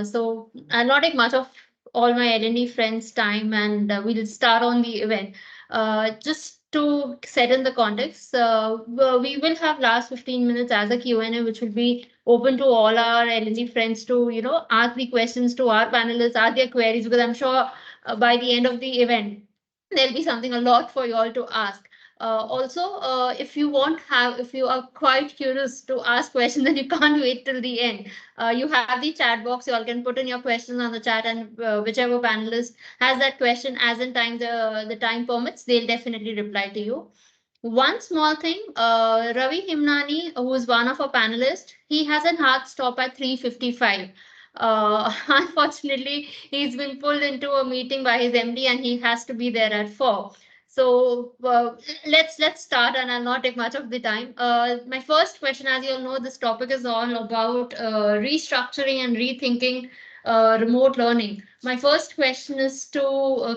So I'll not take much of all my L&D friends' time, and we'll start on the event. Just to set in the context, we will have last 15 minutes as a Q&A, which will be open to all our L&D friends to, ask the questions to our panelists, ask their queries, because I'm sure by the end of the event, there'll be something a lot for you all to ask. Also, if you are quite curious to ask questions and you can't wait till the end, you have the chat box. You all can put in your questions on the chat, and whichever panelist has that question, as in time the time permits, they'll definitely reply to you. One small thing, Ravi Himnani, who is one of our panelists, he has a hard stop at 3:55. Unfortunately, he's been pulled into a meeting by his MD and he has to be there at 4. So let's start, and I'll not take much of the time. My first question, as you all know, this topic is all about restructuring and rethinking remote learning. My first question is to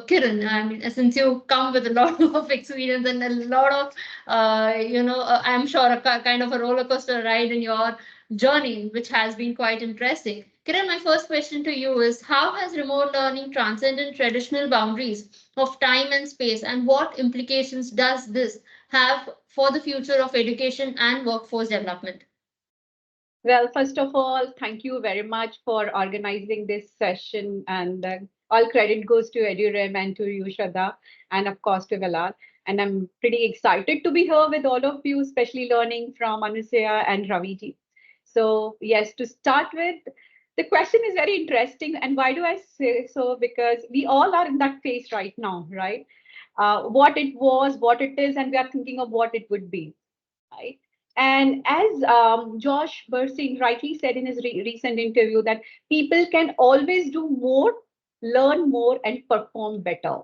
Kiran. I mean, since you come with a lot of experience and a lot of, I'm sure kind of a roller coaster ride in your journey, which has been quite interesting. Kiran, my first question to you is, how has remote learning transcended traditional boundaries of time and space, and what implications does this have for the future of education and workforce development? Well, first of all, thank you very much for organizing this session, and all credit goes to EduRem and to you, Shraddha, and of course to Velal. And I'm pretty excited to be here with all of you, especially learning from Anusaya and Raviji. So yes, to start with, the question is very interesting. And why do I say so? Because we all are in that phase right now, right? What it was, what it is, and we are thinking of what it would be, right? And as Josh Bursing rightly said in his recent interview, that people can always do more, learn more, and perform better,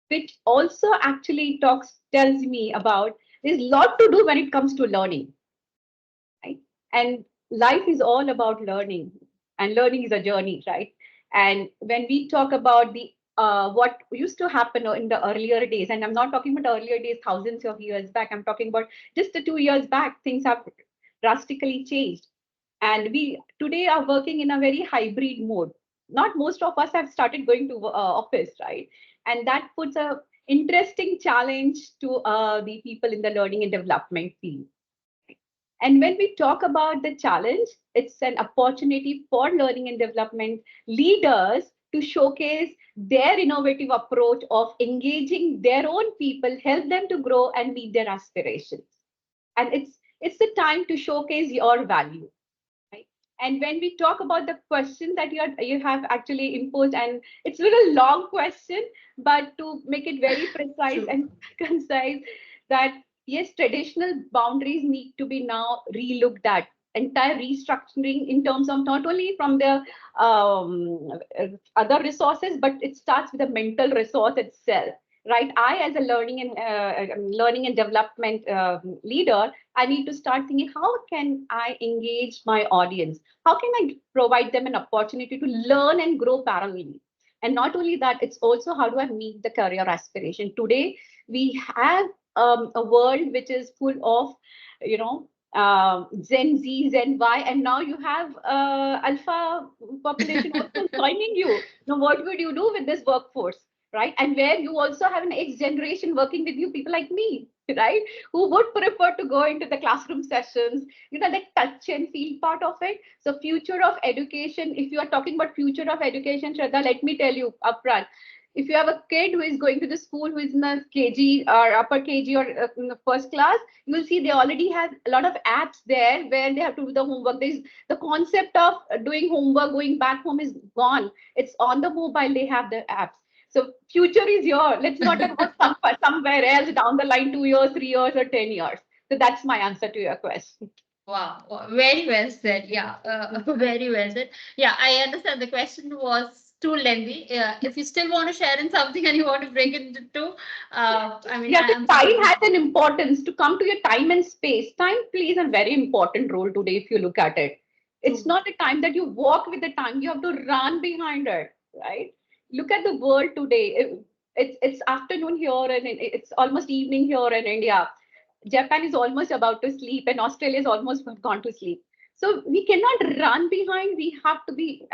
which also actually tells me about there's a lot to do when it comes to learning, right? And life is all about learning, and learning is a journey, right? And when we talk about the what used to happen in the earlier days, and I'm not talking about earlier days thousands of years back, I'm talking about just the 2 years back, things have drastically changed. And we today are working in a very hybrid mode. Not most of us have started going to office, right? And that puts a interesting challenge to the people in the learning and development field. And when we talk about the challenge, it's an opportunity for learning and development leaders to showcase their innovative approach of engaging their own people, help them to grow and meet their aspirations. And it's the time to showcase your value. Right? And when we talk about the question that you have actually imposed, and it's a little long question, but to make it very precise and concise, that yes, traditional boundaries need to be now relooked at. Entire restructuring in terms of not only from the other resources, but it starts with the mental resource itself, right? I, as a learning and development leader, I need to start thinking, how can I engage my audience? How can I provide them an opportunity to learn and grow parallelly? And not only that, it's also how do I meet the career aspiration? Today, we have a world which is full of, Gen Z, Gen Y, and now you have alpha population also joining you. Now, what would you do with this workforce, right? And where you also have an X generation working with you, people like me, right, who would prefer to go into the classroom sessions, the touch and feel part of it. So, future of education. If you are talking about future of education, Shraddha, let me tell you upfront, if you have a kid who is going to the school who is in the KG or upper KG or in the first class, you will see they already have a lot of apps there where they have to do the homework. There's the concept of doing homework, going back home is gone. It's on the mobile, they have the apps. So future is here. Let's not talk about somewhere else down the line, 2 years, 3 years, or 10 years. So that's my answer to your question. Wow, very well said. Yeah, very well said. Yeah, I understand the question was too lengthy. If you still want to share in something and you want to break it into two, I mean, Yeah, the I'm time sorry. has an importance to come to your time and space. Time plays a very important role today if you look at it. It's True. not a time that you walk with the time, you have to run behind it, right? Look at the world today. It's afternoon here and it's almost evening here in India. Japan is almost about to sleep and Australia is almost gone to sleep. So we cannot run behind. We have to be,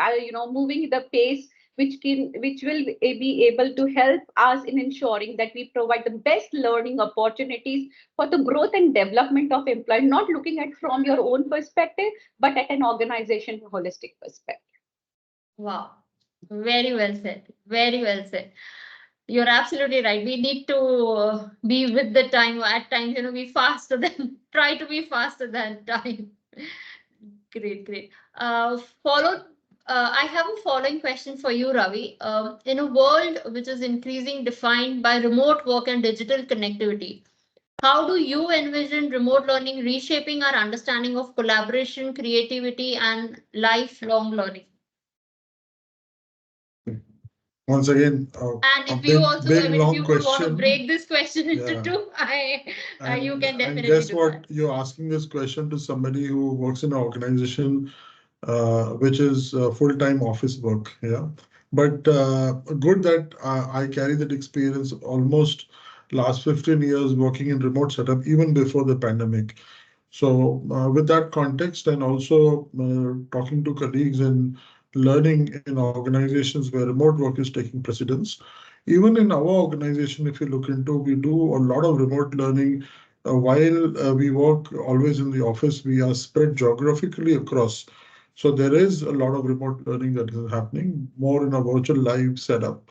moving the pace which will be able to help us in ensuring that we provide the best learning opportunities for the growth and development of employees, not looking at from your own perspective, but at an organization holistic perspective. Wow. Very well said. Very well said. You're absolutely right. We need to be with the time. At times, be faster than try to be faster than time. Great, great. Followed. I have a following question for you, Ravi. In a world which is increasing defined by remote work and digital connectivity, how do you envision remote learning reshaping our understanding of collaboration, creativity, and lifelong learning? Once again, And a if you big, also, I big, mean, if you long would want to question. break this question into Yeah. two, you can And definitely guess do that. what? You're asking this question to somebody who works in an organization which is full-time office work. Yeah. But good that I carry that experience almost last 15 years working in remote setup, even before the pandemic. So with that context and also talking to colleagues and learning in organizations where remote work is taking precedence, even in our organization, if you look into, we do a lot of remote learning. While we work always in the office, we are spread geographically across. So there is a lot of remote learning that is happening more in a virtual live setup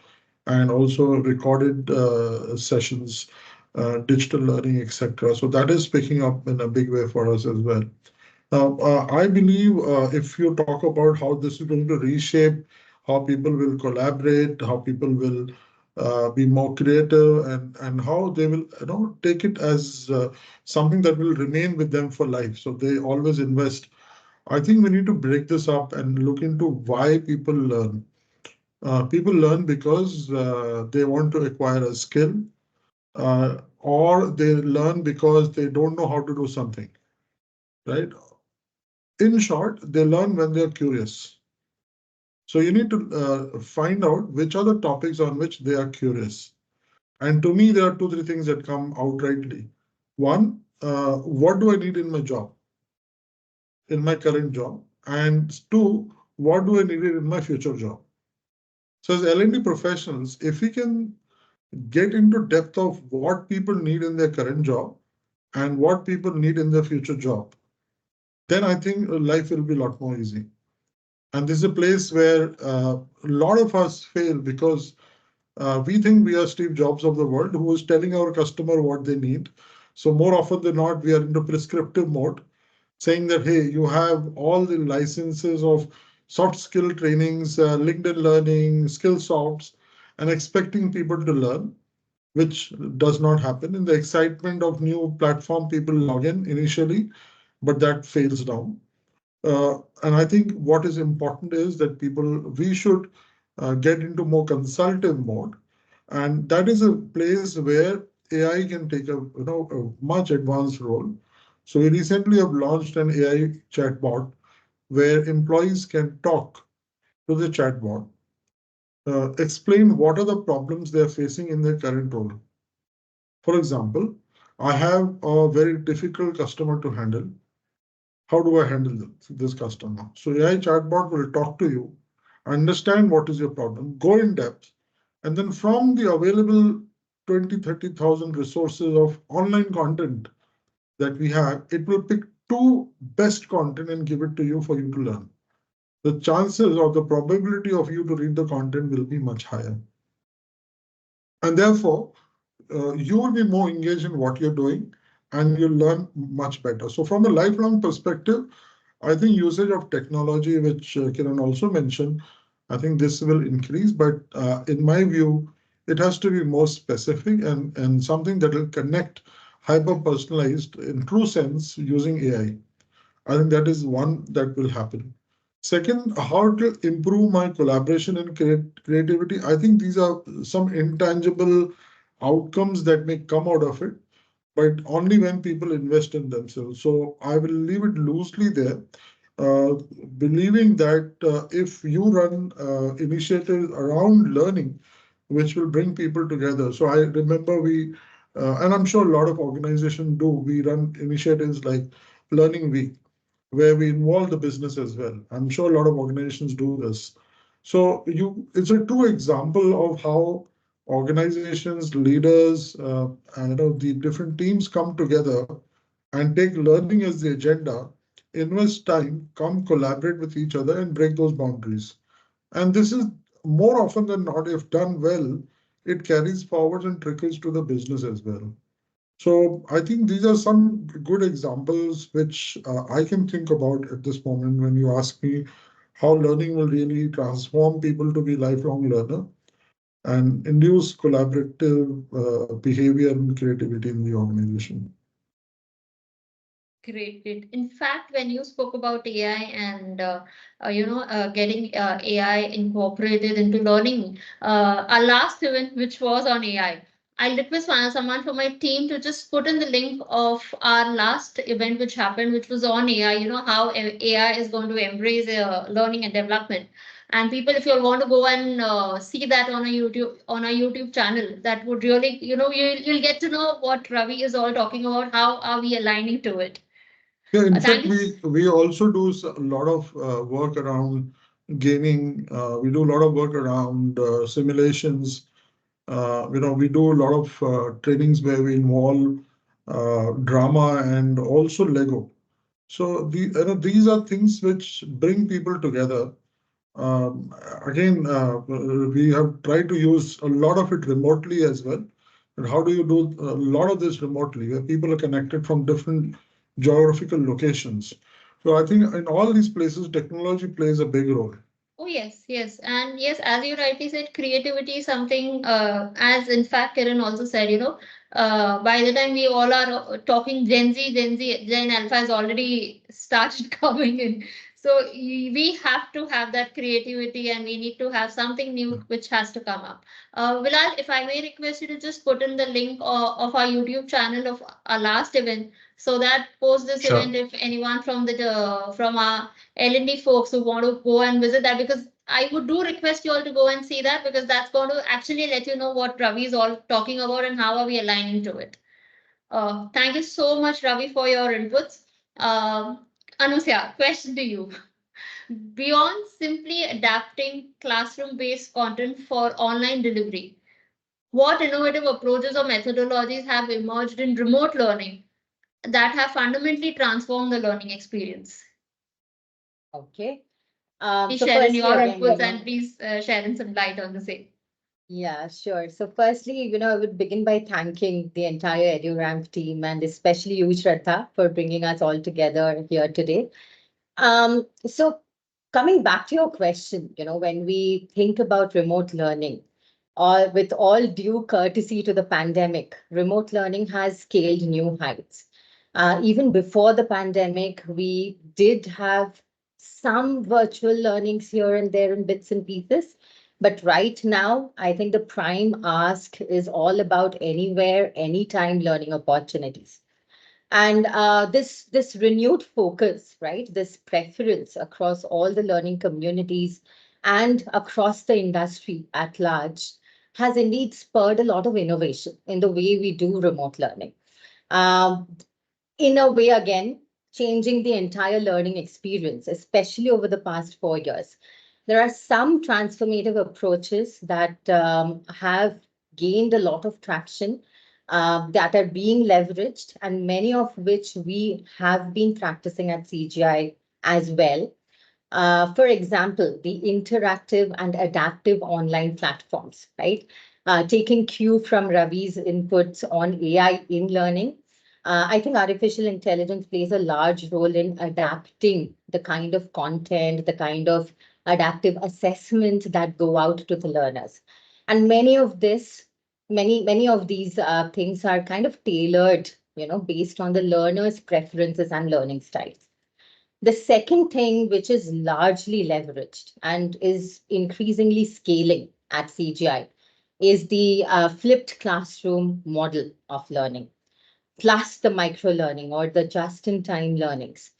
and also recorded sessions, digital learning, etc. So that is picking up in a big way for us as well. Now, I believe if you talk about how this is going to reshape how people will collaborate, how people will be more creative, and how they will take it as something that will remain with them for life. So they always invest. I think we need to break this up and look into why people learn. People learn because they want to acquire a skill, or they learn because they don't know how to do something, right? In short, they learn when they're curious. So you need to find out which are the topics on which they are curious. And to me, there are two, three things that come outrightly. One, what do I need in my job, in my current job? And two, what do I need in my future job? So as L&D professionals, if we can get into depth of what people need in their current job and what people need in their future job, then I think life will be a lot more easy. And this is a place where a lot of us fail because we think we are Steve Jobs of the world who is telling our customer what they need. So more often than not, we are into prescriptive mode, saying that, hey, you have all the licenses of soft skill trainings, LinkedIn learning, Skillsofts, and expecting people to learn, which does not happen. In the excitement of new platform, people log in initially, but that fails down. And I think what is important is that we should get into more consultative mode. And that is a place where AI can take a much advanced role. So we recently have launched an AI chatbot where employees can talk to the chatbot, explain what are the problems they're facing in their current role. For example, I have a very difficult customer to handle. How do I handle this customer? So AI chatbot will talk to you, understand what is your problem, go in depth, and then from the available 20, 30,000 resources of online content that we have, it will pick two best content and give it to you for you to learn. The chances or the probability of you to read the content will be much higher. And therefore, you will be more engaged in what you're doing and you'll learn much better. So from a lifelong perspective, I think usage of technology, which Kiran also mentioned, I think this will increase, but in my view, it has to be more specific and something that will connect hyper-personalized in true sense using AI. I think that is one that will happen. Second, how to improve my collaboration and creativity. I think these are some intangible outcomes that may come out of it, but only when people invest in themselves. So I will leave it loosely there, uh, believing that if you run initiatives around learning, which will bring people together. So I remember and I'm sure a lot of organizations do, we run initiatives like Learning Week, where we involve the business as well. I'm sure a lot of organizations do this. So it's a true example of how organizations, leaders, and the different teams come together and take learning as the agenda, invest time, come collaborate with each other and break those boundaries. And this is more often than not, if done well, it carries forward and trickles to the business as well. So I think these are some good examples which I can think about at this moment when you ask me how learning will really transform people to be lifelong learner and induce collaborative behavior and creativity in the organization. Great, great. In fact, when you spoke about AI and getting AI incorporated into learning, our last event, which was on AI, I'll request someone from my team to just put in the link of our last event which happened, which was on AI. You know how AI is going to embrace learning and development. And people, if you want to go and see that on a YouTube channel, that would really, you'll get to know what Ravi is all talking about. How are we aligning to it? Yeah, in Thank fact, you. we also do a lot of work around gaming. We do a lot of work around simulations. We do a lot of trainings where we involve drama and also Lego. So these are things which bring people together. Um, Again, we have tried to use a lot of it remotely as well. And how do you do a lot of this remotely, where people are connected from different geographical locations? So I think in all these places, technology plays a big role. Oh, yes, yes. And yes, as you rightly said, creativity is something, as in fact, Kiran also said, by the time we all are talking Gen Alpha has already started coming in. So we have to have that creativity and we need to have something new which has to come up. Bilal, if I may request you to just put in the link of our YouTube channel of our last event, so that post this event, Sure. if anyone from from our L&D folks who want to go and visit that, because I would do request you all to go and see that, because that's going to actually let you know what Ravi is all talking about and how are we aligning to it. Thank you so much, Ravi, for your inputs. Anusya, question to you. Beyond simply adapting classroom-based content for online delivery, what innovative approaches or methodologies have emerged in remote learning that have fundamentally transformed the learning experience? Okay. Please So share in firstly, your again, inputs and please share in some light on the same. yeah, sure. So firstly, I would begin by thanking the entire EduRamp team and especially you, Shraddha, for bringing us all together here today. So coming back to your question, when we think about remote learning, or with all due courtesy to the pandemic, remote learning has scaled new heights. Even before the pandemic, we did have some virtual learnings here and there in bits and pieces. But right now, I think the prime ask is all about anywhere, anytime learning opportunities. And this renewed focus, right, this preference across all the learning communities and across the industry at large has indeed spurred a lot of innovation in the way we do remote learning. Um, in a way, again, changing the entire learning experience, especially over the past 4 years. There are some transformative approaches that have gained a lot of traction, that are being leveraged, and many of which we have been practicing at CGI as well. For example, the interactive and adaptive online platforms, right? Taking cue from Ravi's inputs on AI in learning, I think artificial intelligence plays a large role in adapting the kind of content, the kind of adaptive assessment that go out to the learners. And many of these things are kind of tailored, based on the learner's preferences and learning styles. The second thing, which is largely leveraged and is increasingly scaling at CGI, is the flipped classroom model of learning, plus the micro learning or the just in time learnings.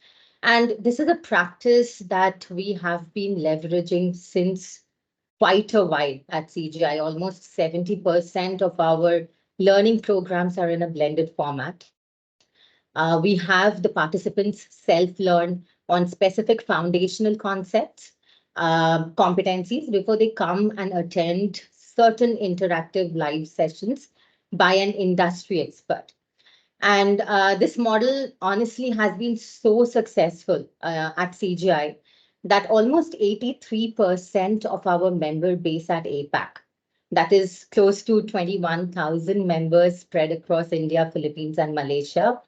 And this is a practice that we have been leveraging since quite a while at CGI. Almost 70% of our learning programs are in a blended format. We have the participants self-learn on specific foundational concepts, competencies before they come and attend certain interactive live sessions by an industry expert. And this model honestly has been so successful at CGI that almost 83% of our member base at APAC, that is close to 21,000 members spread across India, Philippines, and Malaysia,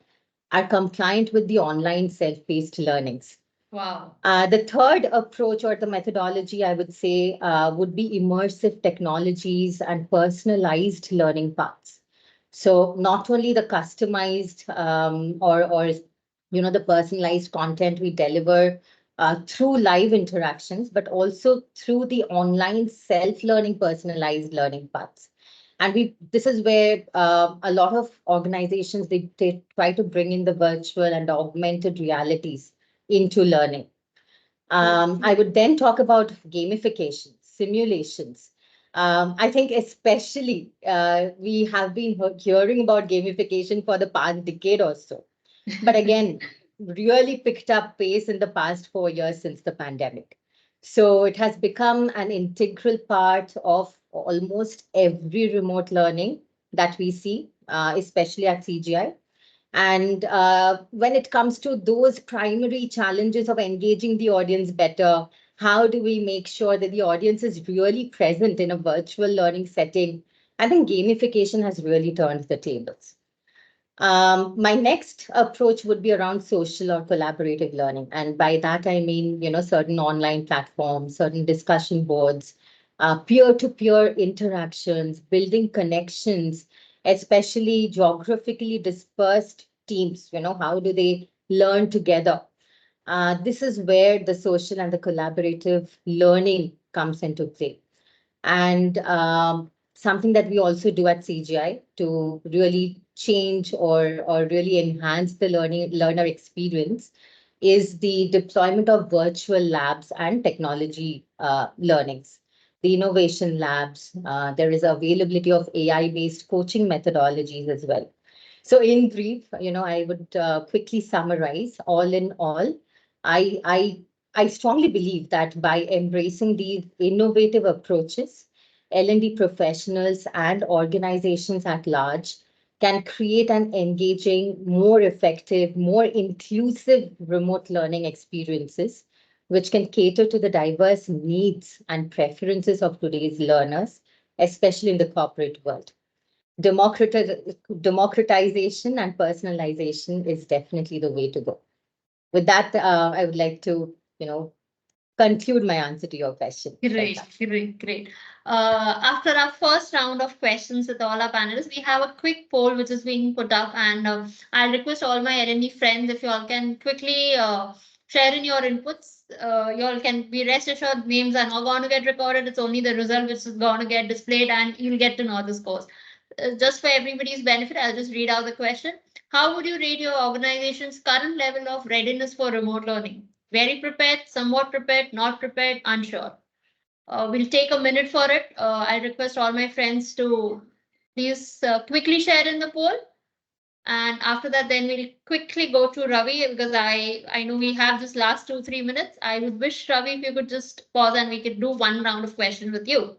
are compliant with the online self-paced learnings. Wow. The third approach or the methodology, I would say, would be immersive technologies and personalized learning paths. So not only the customized or the personalized content we deliver through live interactions, but also through the online self-learning personalized learning paths. And this is where a lot of organizations they try to bring in the virtual and augmented realities into learning. I would then talk about gamification, simulations. I think especially we have been hearing about gamification for the past decade or so. But again, really picked up pace in the past 4 years since the pandemic. So it has become an integral part of almost every remote learning that we see, especially at CGI. And when it comes to those primary challenges of engaging the audience better, how do we make sure that the audience is really present in a virtual learning setting? I think gamification has really turned the tables. My next approach would be around social or collaborative learning. And by that, I mean, certain online platforms, certain discussion boards, peer-to-peer interactions, building connections, especially geographically dispersed teams. How do they learn together? This is where the social and the collaborative learning comes into play. And something that we also do at CGI to really change or really enhance the learner experience is the deployment of virtual labs and technology learnings. The innovation labs, there is availability of AI-based coaching methodologies as well. So in brief, I would quickly summarize. All in all, I, I, I strongly believe that by embracing these innovative approaches, L&D professionals and organizations at large can create an engaging, more effective, more inclusive remote learning experiences, which can cater to the diverse needs and preferences of today's learners, especially in the corporate world. Democratization and personalization is definitely the way to go. With that, I would like to, conclude my answer to your question. Great, great, great. After our first round of questions with all our panelists, we have a quick poll which is being put up, and I'll request all my L&D friends if you all can quickly share in your inputs. You all can be rest assured names are not going to get recorded. It's only the result which is going to get displayed, and you'll get to know the scores. Just for everybody's benefit, I'll just read out the question. How would you rate your organization's current level of readiness for remote learning? Very prepared, somewhat prepared, not prepared, unsure. We'll take a minute for it. I request all my friends to please quickly share in the poll. And after that, then we'll quickly go to Ravi because I know we have just last 2-3 minutes. I would wish Ravi if you could just pause and we could do one round of questions with you.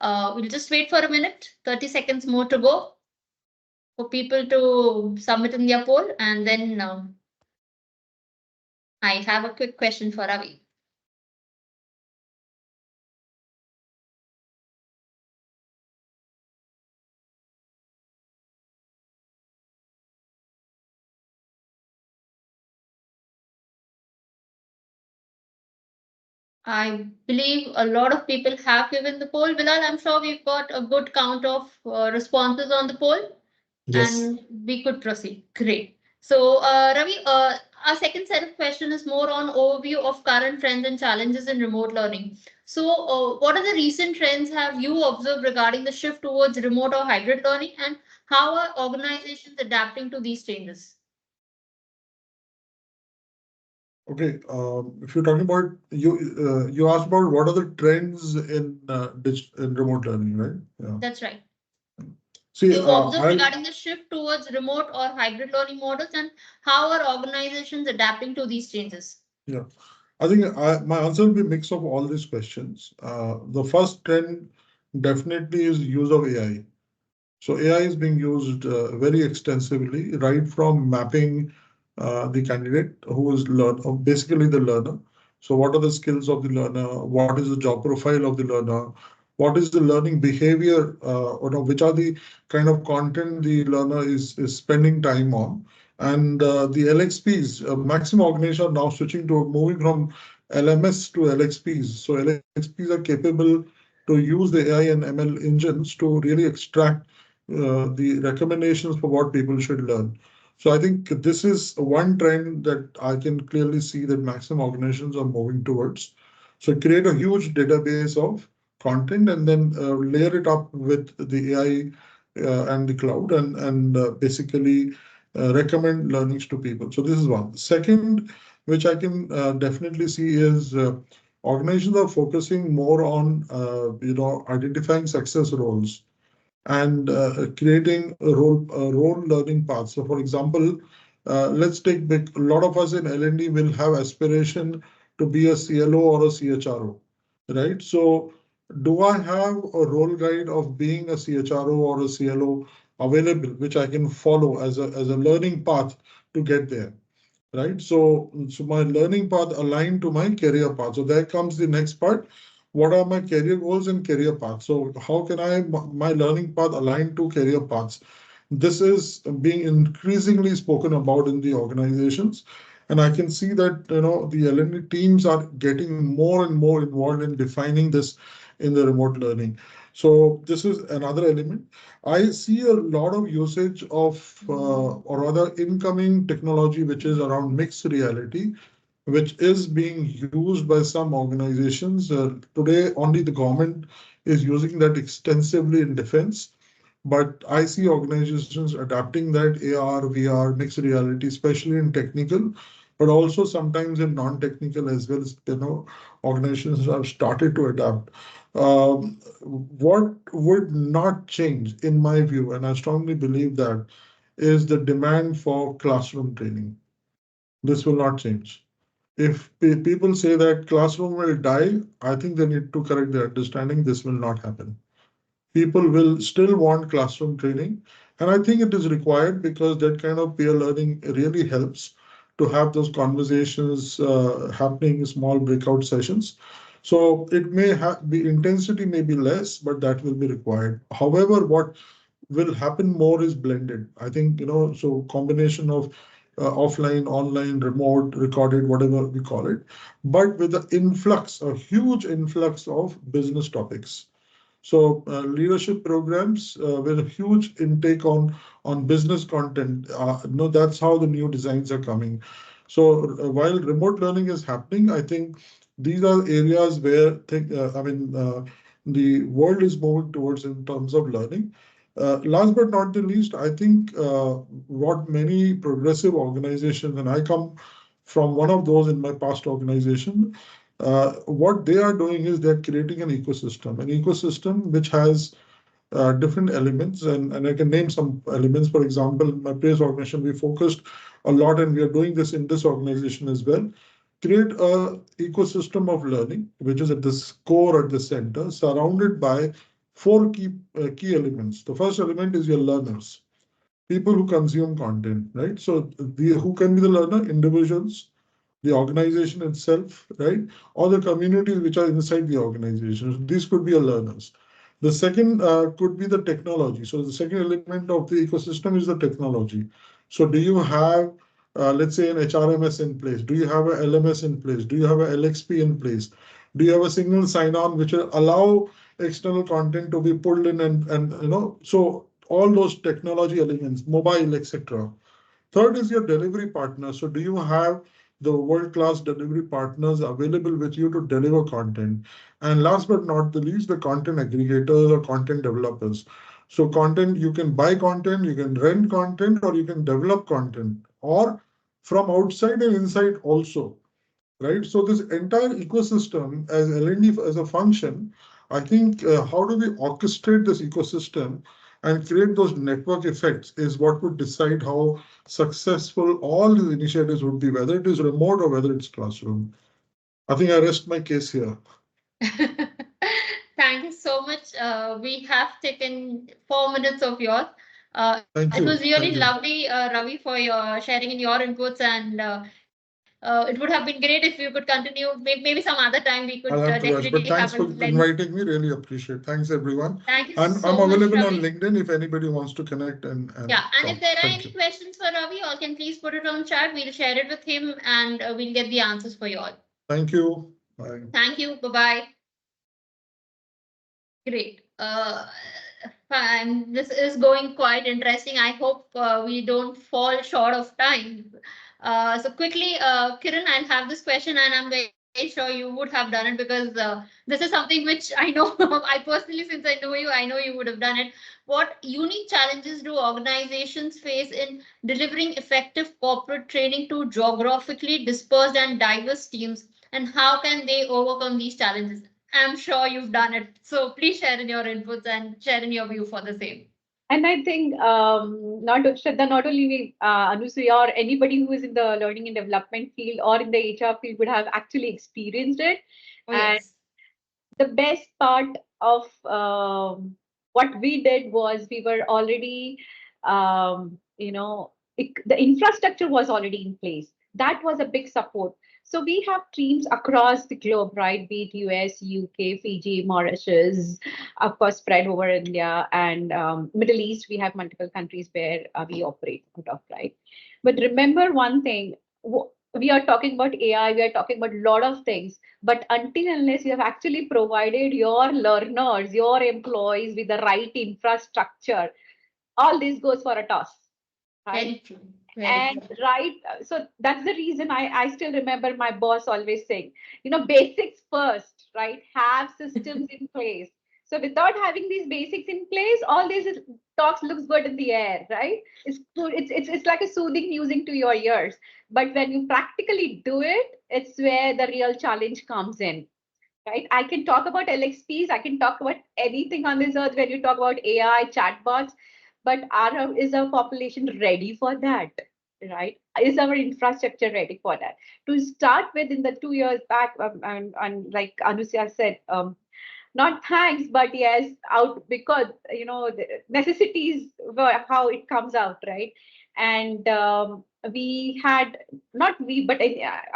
We'll just wait for a minute, 30 seconds more to go for people to submit in their poll. And then I have a quick question for Ravi. I believe a lot of people have given the poll. Bilal, I'm sure we've got a good count of responses on the poll. Yes. And we could proceed. Great. So, Ravi, our second set of questions is more on overview of current trends and challenges in remote learning. So, what are the recent trends have you observed regarding the shift towards remote or hybrid learning, and how are organizations adapting to these changes? Okay, if you're talking about you asked about what are the trends in remote learning, right? Yeah. That's right. See, you observe regarding the shift towards remote or hybrid learning models, and how are organizations adapting to these changes? Yeah, I think my answer will be a mix of all these questions. The first trend definitely is use of AI. So AI is being used very extensively, right from mapping the candidate who is basically the learner. So what are the skills of the learner? What is the job profile of the learner? What is the learning behavior? Which are the kind of content the learner is spending time on? And the LXPs, maximum organizations are now switching to moving from LMS to LXPs. So LXPs are capable to use the AI and ML engines to really extract the recommendations for what people should learn. So I think this is one trend that I can clearly see that maximum organizations are moving towards. So create a huge database of content and then layer it up with the AI and the cloud and basically recommend learnings to people. So this is one. Second, which I can definitely see is organizations are focusing more on identifying success roles and creating role learning paths. So, for example, let's take a lot of us in L&D will have aspiration to be a CLO or a CHRO, right? So, do I have a role guide of being a CHRO or a CLO available, which I can follow as a learning path to get there? Right? So my learning path aligned to my career path. So there comes the next part. What are my career goals and career paths? So how can my learning path align to career paths? This is being increasingly spoken about in the organizations. And I can see that the L&D teams are getting more and more involved in defining this in the remote learning. So this is another element. I see a lot of usage of, or rather, incoming technology, which is around mixed reality, which is being used by some organizations. Today, only the government is using that extensively in defense. But I see organizations adapting that AR, VR, mixed reality, especially in technical, but also sometimes in non-technical as well. Organizations have started to adapt. What would not change, in my view, and I strongly believe that, is the demand for classroom training. This will not change. If people say that classroom will die, I think they need to correct their understanding. This will not happen. People will still want classroom training. And I think it is required because that kind of peer learning really helps to have those conversations happening in small breakout sessions. So it may have the intensity may be less, but that will be required. However, what will happen more is blended. I think, so combination of offline, online, remote, recorded, whatever we call it, but with the influx, a huge influx of business topics. So leadership programs with a huge intake on business content. No, that's how the new designs are coming. So while remote learning is happening, I think these are areas where the world is moving towards in terms of learning. Last but not the least, I think what many progressive organizations, and I come from one of those in my past organization, what they are doing is they're creating an ecosystem which has different elements, and I can name some elements. For example, in my previous organization, we focused a lot, and we are doing this in this organization as well. Create a ecosystem of learning, which is at the core, at the center, surrounded by four key elements. The first element is your learners, people who consume content, right? So who can be the learner? Individuals, the organization itself, right? Or the communities which are inside the organization. These could be your learners. The second could be the technology. So the second element of the ecosystem is the technology. So do you have, let's say, an HRMS in place? Do you have a LMS in place? Do you have a LXP in place? Do you have a single sign-on which will allow external content to be pulled in so all those technology elements, mobile, etc. Third is your delivery partner. So do you have the world-class delivery partners available with you to deliver content? And last but not the least, the content aggregators or content developers. So content, you can buy content, you can rent content, or you can develop content, or from outside and inside also, right? So this entire ecosystem as L&D as a function, I think how do we orchestrate this ecosystem and create those network effects is what would decide how successful all these initiatives would be, whether it is remote or whether it's classroom. I think I rest my case here. Thank you so much. We have taken 4 minutes of yours. It Thank was you. really Thank you. lovely, Ravi, for your sharing in your inputs, and it would have been great if you could continue. Maybe some other time we could I'll have to rush, definitely but have a thanks for blend. inviting me. Really appreciate. Thanks everyone. Thank you And I'm so much, available on Ravi. LinkedIn if anybody wants to connect and Yeah, and if talk. there are Thank any you. questions for Ravi, you all can please put it on chat. We'll share it with him, and we'll get the answers for you all. Thank you. Bye. Thank you. Bye bye. Great. Fine. This is going quite interesting. I hope we don't fall short of time. So quickly, Kiran, I'll have this question, and I'm very sure you would have done it because this is something which I know. I personally, since I know you, I know you would have done it. What unique challenges do organizations face in delivering effective corporate training to geographically dispersed and diverse teams, and how can they overcome these challenges? I'm sure you've done it. So please share in your inputs and share in your view for the same. And I think not Shraddha, not only we, Anusuya or anybody who is in the learning and development field or in the HR field would have actually experienced it. Oh, And yes. the best part of what we did was we were already, the infrastructure was already in place. That was a big support. So we have teams across the globe, right? Be it US, UK, Fiji, Mauritius, of course, spread over India and Middle East. We have multiple countries where we operate out of, right? But remember one thing. We are talking about AI, we are talking about a lot of things, but until unless you have actually provided your learners, your employees with the right infrastructure, all this goes for a toss, right? Very true. Very And true. right, so that's the reason I still remember my boss always saying, basics first, right? Have systems in place. So without having these basics in place, all this talks looks good in the air, right? It's like a soothing music to your ears. But when you practically do it, it's where the real challenge comes in, right? I can talk about LXPs, I can talk about anything on this earth when you talk about AI, chatbots, but is our population ready for that, right? Is our infrastructure ready for that? To start with, in the 2 years back, and like Anusia said, not thanks, but yes, out because the necessities were how it comes out, right? And we had not we, but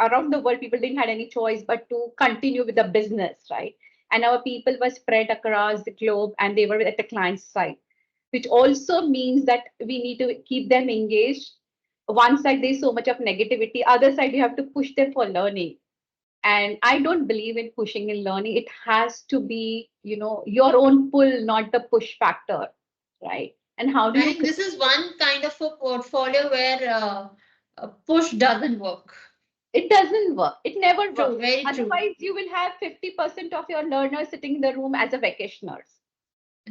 around the world, people didn't had any choice but to continue with the business, right? And our people were spread across the globe, and they were at the client's side, which also means that we need to keep them engaged. One side there's so much of negativity, other side you have to push them for learning. And I don't believe in pushing and learning. It has to be your own pull, not the push factor, right? And how do I you think this is one kind of a portfolio where push doesn't work. it doesn't work, it never True, works. very true. Otherwise you will have 50% of your learners sitting in the room as a vacationers,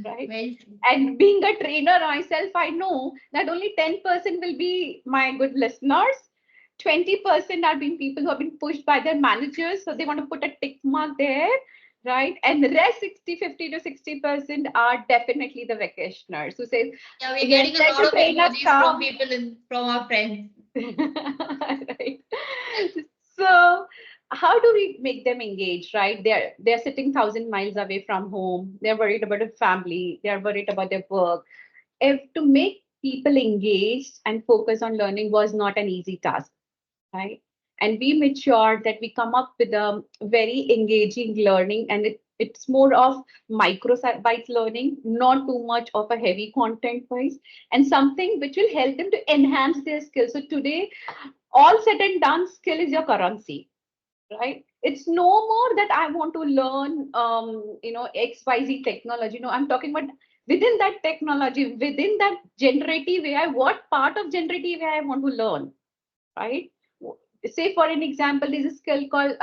right? Very true. And being a trainer myself, I know that only 10% will be my good listeners. 20% are being people who have been pushed by their managers, so they want to put a tick mark there, right? And the rest 50 to 60% are definitely the vacationers who says, Yeah, we're yes, getting a let lot the of trainer emojis from come. people from our friends. Right. So how do we make them engaged, right? They're sitting 1,000 miles away from home. They're worried about their family. They're worried about their work. If to make people engaged and focus on learning was not an easy task, right? And we made sure that we come up with a very engaging learning, and it's more of micro bite learning, not too much of a heavy content wise, and something which will help them to enhance their skills. So today, all said and done, skill is your currency, right? It's no more that I want to learn, XYZ technology. No, I'm talking about within that technology, within that generative AI, what part of generative AI I want to learn, right? Say for an example, there's a skill called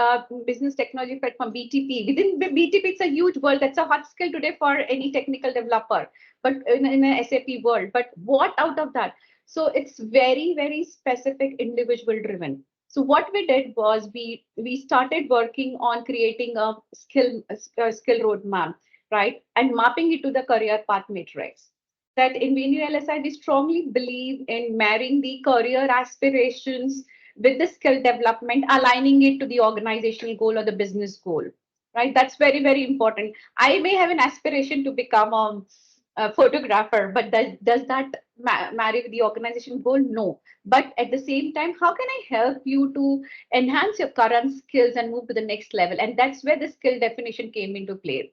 business technology platform, BTP. Within the BTP, it's a huge world. That's a hot skill today for any technical developer, but in a SAP world. But what out of that? So it's very, very specific, individual driven. So what we did was we started working on creating a skill roadmap, right, and mapping it to the career path matrix. that in Venue LSI, we strongly believe in marrying the career aspirations with the skill development, aligning it to the organizational goal or the business goal, right? That's very, very important. I may have an aspiration to become a photographer, but does that marry with the organization goal? No. But at the same time, how can I help you to enhance your current skills and move to the next level? And that's where the skill definition came into play.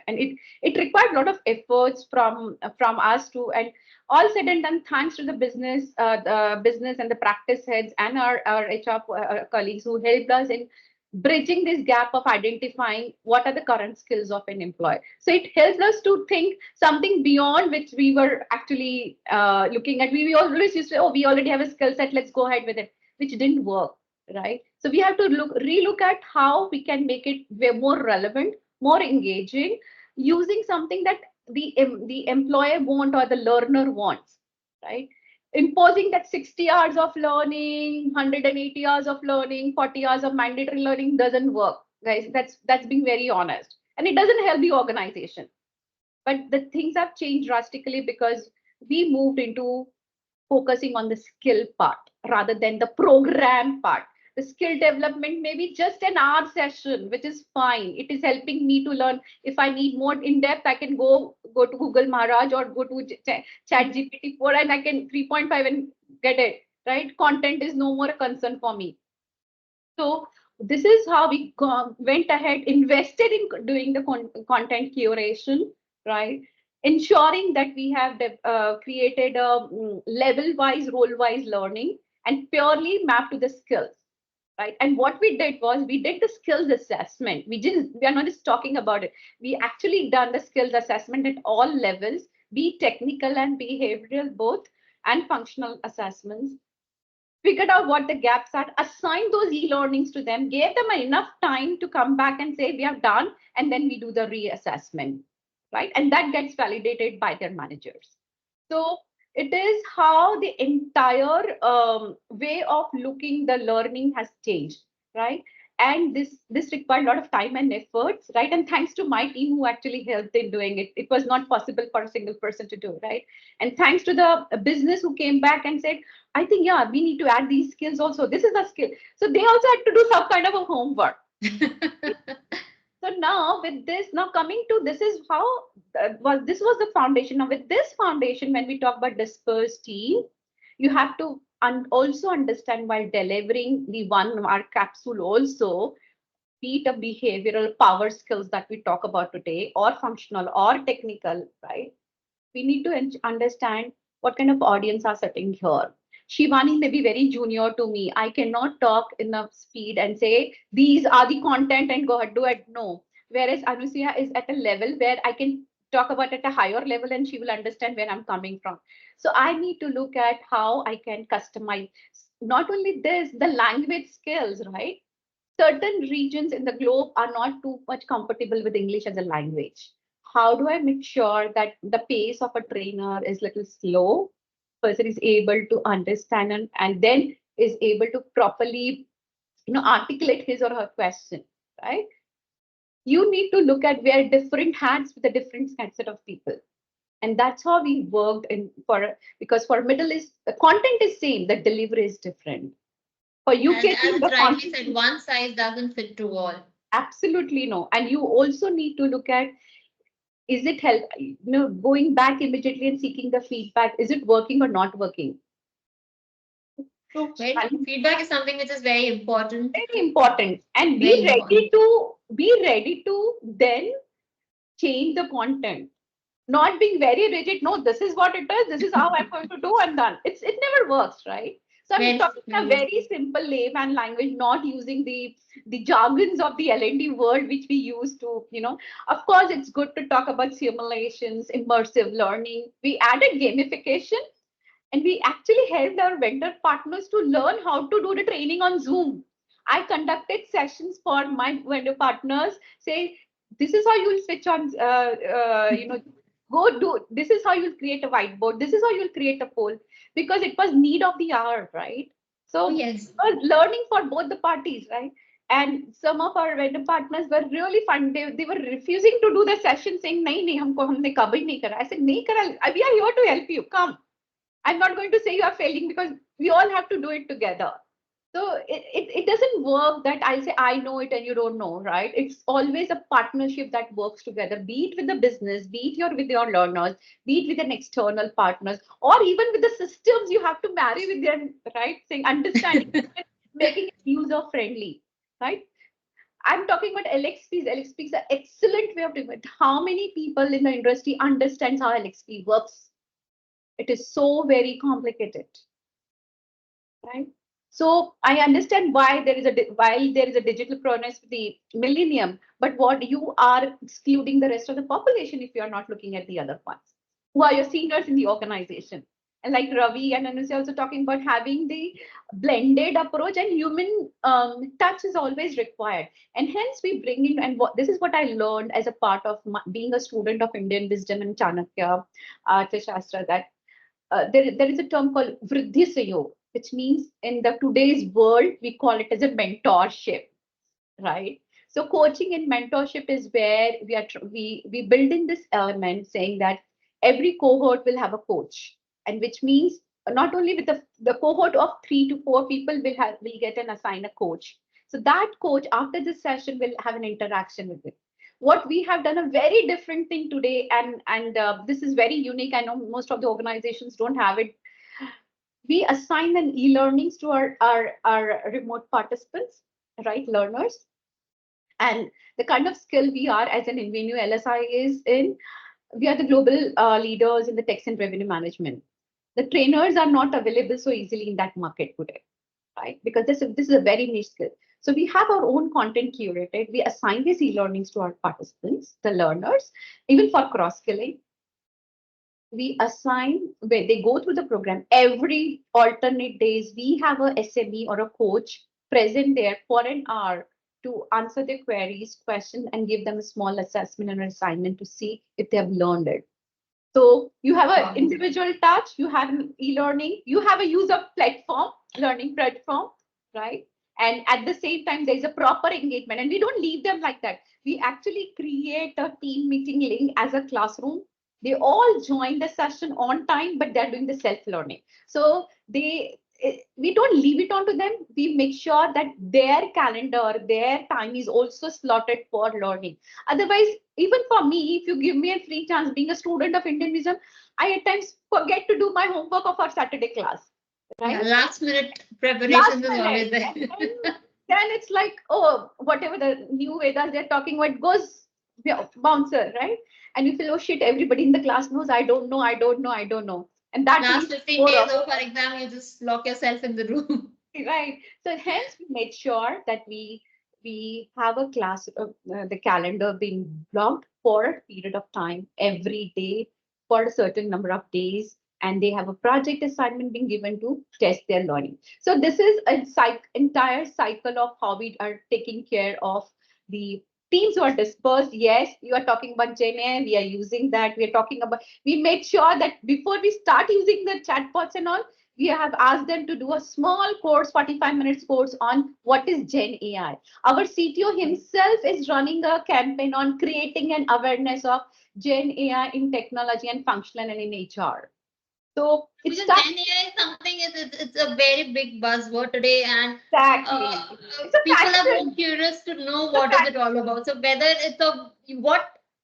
And it required a lot of efforts from us to, and all said and done, thanks to the business and the practice heads and our HR colleagues who helped us in bridging this gap of identifying what are the current skills of an employee. So it helped us to think something beyond which we were actually looking at. We always used to say, oh, we already have a skill set, let's go ahead with it, which didn't work, right? So we have to relook at how we can make it more relevant, more engaging, using something that the employer want or the learner wants, right? Imposing that 60 hours of learning, 180 hours of learning, 40 hours of mandatory learning doesn't work, guys. That's being very honest. And it doesn't help the organization. But the things have changed drastically because we moved into focusing on the skill part rather than the program part. The skill development may be just an hour session, which is fine. It is helping me to learn. If I need more in depth, I can go to Google Maharaj or go to Chat GPT 4 and I can 3.5 and get it, right? Content is no more a concern for me. So this is how we went ahead, invested in doing the content curation, right? Ensuring that we have created a level-wise, role-wise learning and purely mapped to the skills, right? And what we did was we did the skills assessment. We are not just talking about it. We actually done the skills assessment at all levels, be technical and behavioral both, and functional assessments. Figured out what the gaps are, assigned those e-learnings to them, gave them enough time to come back and say, we have done, and then we do the reassessment, right? And that gets validated by their managers. So it is how the entire way of looking the learning has changed, right? And this required a lot of time and efforts, right? And thanks to my team who actually helped in doing it. It was not possible for a single person to do, right? And thanks to the business who came back and said, I think, yeah, we need to add these skills also. This is a skill. So they also had to do some kind of a homework. So now with this, now coming to this is how this was the foundation. Now with this foundation, when we talk about dispersed team, you have to also understand while delivering the 1 hour capsule also, be it a behavioral power skills that we talk about today or functional or technical, right? We need to understand what kind of audience are sitting here. Shivani may be very junior to me. I cannot talk enough speed and say, these are the content and go ahead, do it. No. Whereas Anusia is at a level where I can talk about at a higher level and she will understand where I'm coming from. So I need to look at how I can customize. Not only this, the language skills, right? Certain regions in the globe are not too much comfortable with English as a language. How do I make sure that the pace of a trainer is little slow, person is able to understand and then is able to properly, articulate his or her question, right? You need to look at wear different hats with a different set of people. And that's how we worked because for Middle East, the content is same, the delivery is different. For UK, and as rightly said, one size doesn't fit to all. Absolutely no. And you also need to look at, is it going back immediately and seeking the feedback, is it working or not working? Well, feedback is something which is very important. Very important. And be ready to then change the content. Not being very rigid, no, this is what it is, this is how I'm going to do, and done. It never works, right? So I'm talking a very simple layman language, not using the jargons of the L&D world, which we use to, of course, it's good to talk about simulations, immersive learning. We added gamification and we actually helped our vendor partners to learn how to do the training on Zoom. I conducted sessions for my vendor partners, say, this is how you'll switch on, go do, this is how you'll create a whiteboard, this is how you'll create a poll, because it was need of the hour, right? So yes, it was learning for both the parties, right? And some of our vendor partners were really fun. They were refusing to do the session, saying, "Nahi, nahi, humne kabhi nahi kara." I said, "Nahi kara. We are here to help you. Come. I'm not going to say you are failing because we all have to do it together." So it doesn't work that I'll say I know it and you don't know, right? It's always a partnership that works together, be it with the business, be it with your learners, be it with an external partners, or even with the systems you have to marry with them, right? Saying understanding, making it user friendly, right? I'm talking about LXPs. LXPs are excellent way of doing it. How many people in the industry understands how LXP works? It is so very complicated, right? So I understand why there is while there is a digital progress with the millennium, but what you are excluding the rest of the population if you are not looking at the other ones who are your seniors in the organization. And like Ravi and Anusi also talking about having the blended approach and human touch is always required. And hence we bring in, and this is what I learned as a part of being a student of Indian wisdom and Chanakya Arthashastra, that there is a term called Vriddhi Sahयोग, which means in the today's world, we call it as a mentorship, right? So coaching and mentorship is where we build in this element saying that every cohort will have a coach, and which means not only with the cohort of 3 to 4 people will get and assign a coach. So that coach after this session will have an interaction with it. What we have done a very different thing today, and this is very unique. I know most of the organizations don't have it. We assign an e-learnings to our remote participants, right, learners. And the kind of skill we are as an Invenio LSI is in, we are the global leaders in the tax and revenue management. The trainers are not available so easily in that market today, right? Because this is a very niche skill. So we have our own content curated. We assign these e-learnings to our participants, the learners, even for cross-skilling. We assign where they go through the program every alternate days. We have a SME or a coach present there for an hour to answer their queries, questions, and give them a small assessment and assignment to see if they have learned it. So you have an individual touch, you have an e-learning, you have a user platform, learning platform, right? And at the same time, there's a proper engagement. And we don't leave them like that. We actually create a team meeting link as a classroom. They all join the session on time, but they're doing the self-learning. So we don't leave it on to them. We make sure that their calendar, their time is also slotted for learning. Otherwise, even for me, if you give me a free chance, being a student of Indian wisdom, I at times forget to do my homework of our Saturday class, right? Yeah, last minute Last preparation is always minute. there. Then it's like, oh, whatever the new Vedas they're talking about goes bouncer, right? And you feel, oh shit, everybody in the class knows, I don't know, I don't know, I don't know. And that Last leads 15 more days of, of our exam, you just lock yourself in the room. right. So hence we made sure that we have a class, the calendar being blocked for a period of time every day for a certain number of days, and they have a project assignment being given to test their learning. So this is a entire cycle of how we are taking care of the teams who are dispersed. Yes, you are talking about Gen AI, we are using that. We are talking about, we make sure that before we start using the chatbots and all, we have asked them to do a small course, 45 minutes course on what is Gen AI. Our CTO himself is running a campaign on creating an awareness of Gen AI in technology and functional and in HR. So it's Because Gen AI is something, it's a very big buzzword today, and exactly. It's a people are more passion. curious to know It's a what is it all about. So whether it's a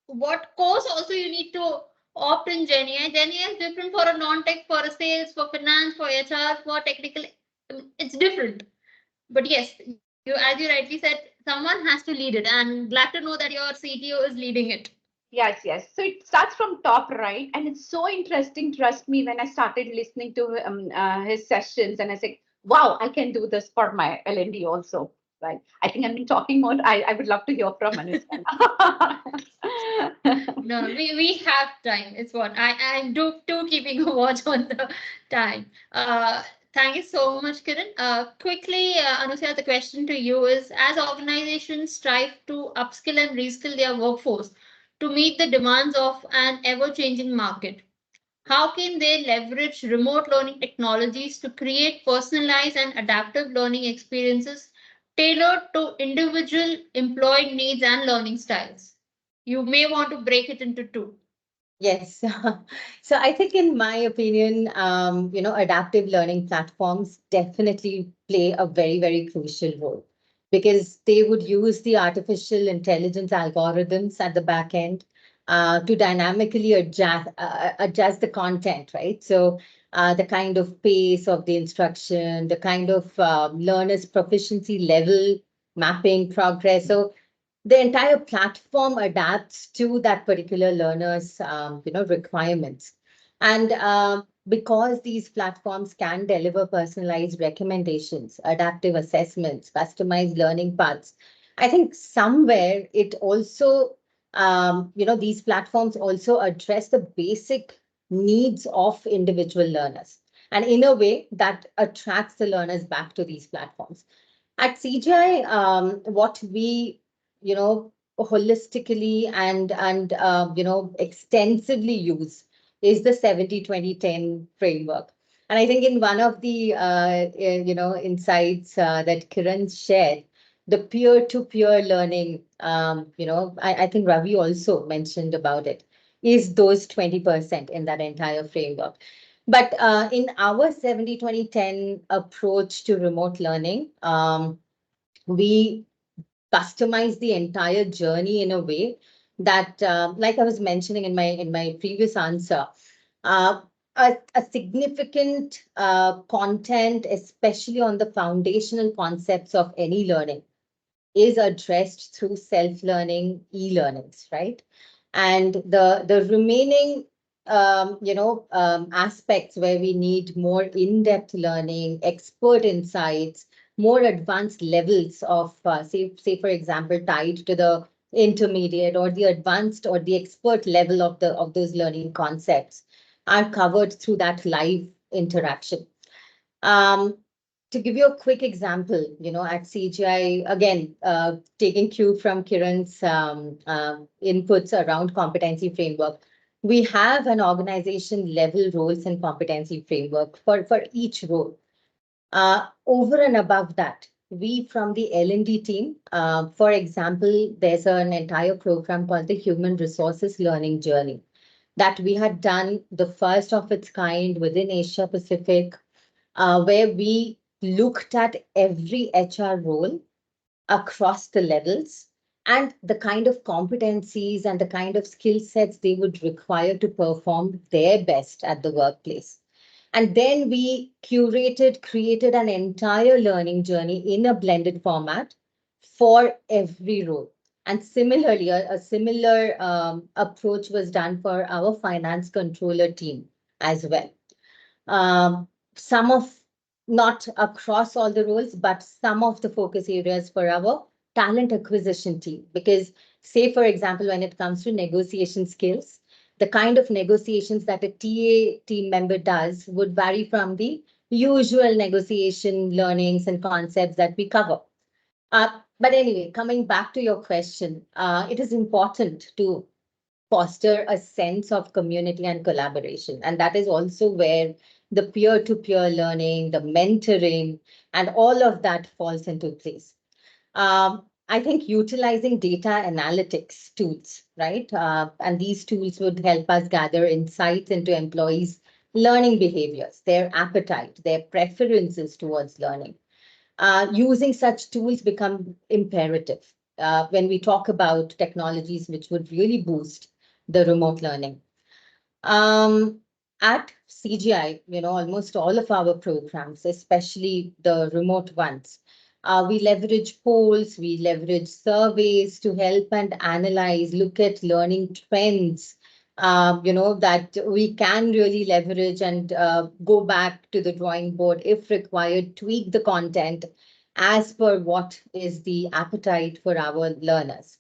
what course also you need to opt in Gen AI. Gen AI is different for a non-tech, for a sales, for finance, for HR, for technical. It's different. But yes, as you rightly said, someone has to lead it, and glad to know that your CTO is leading it. Yes, yes. So it starts from top right, and it's so interesting. Trust me, when I started listening to his sessions, and I said, "Wow, I can do this for my L&D also." Right? I think I've been talking more. I would love to hear from Anushka. No, we have time. It's what I'm do keeping a watch on the time. Thank you so much, Kiran. Quickly, Anushya, the question to you is: as organizations strive to upskill and reskill their workforce to meet the demands of an ever-changing market, how can they leverage remote learning technologies to create personalized and adaptive learning experiences tailored to individual employee needs and learning styles. You may want to break it into two. Yes. So I think in my opinion, adaptive learning platforms definitely play a very, very crucial role because they would use the artificial intelligence algorithms at the back end to dynamically adjust the content, right? So the kind of pace of the instruction, the kind of learner's proficiency level mapping progress. So the entire platform adapts to that particular learner's requirements, and because these platforms can deliver personalized recommendations, adaptive assessments, customized learning paths, I think somewhere it also these platforms also address the basic needs of individual learners, and in a way that attracts the learners back to these platforms. At CGI, what we, holistically and extensively use is the 70-20-10 framework. And I think in one of the, insights that Kiran shared, the peer-to-peer learning, I think Ravi also mentioned about it, is those 20% in that entire framework. But in our 70-20-10 approach to remote learning, we customize the entire journey in a way that, like I was mentioning in my previous answer, uh, a significant content, especially on the foundational concepts of any learning, is addressed through self-learning e-learnings, right? And the remaining aspects where we need more in-depth learning, expert insights, more advanced levels of say for example, tied to the intermediate or the advanced or the expert level of those learning concepts, are covered through that live interaction. um, to give you a quick example, at CGI, again, taking cue from Kiran's inputs around competency framework, we have an organization level roles and competency framework for each role. Over and above that, we from the L&D team, for example, there's an entire program called the Human Resources Learning Journey that we had done, the first of its kind within Asia Pacific, where we looked at every HR role across the levels and the kind of competencies and the kind of skill sets they would require to perform their best at the workplace. And then we created an entire learning journey in a blended format for every role. And similarly, a similar approach was done for our finance controller team as well. Some of, not across all the roles, but some of the focus areas for our talent acquisition team. Because, say, for example, when it comes to negotiation skills, the kind of negotiations that a TA team member does would vary from the usual negotiation learnings and concepts that we cover. But anyway, coming back to your question, it is important to foster a sense of community and collaboration. And that is also where the peer-to-peer learning, the mentoring, and all of that falls into place. I think utilizing data analytics tools, right? And these tools would help us gather insights into employees' learning behaviors, their appetite, their preferences towards learning. Using such tools become imperative when we talk about technologies which would really boost the remote learning. Um, at CGI, almost all of our programs, especially the remote ones, we leverage polls, we leverage surveys to help and analyze, look at learning trends, that we can really leverage and go back to the drawing board if required, tweak the content as per what is the appetite for our learners.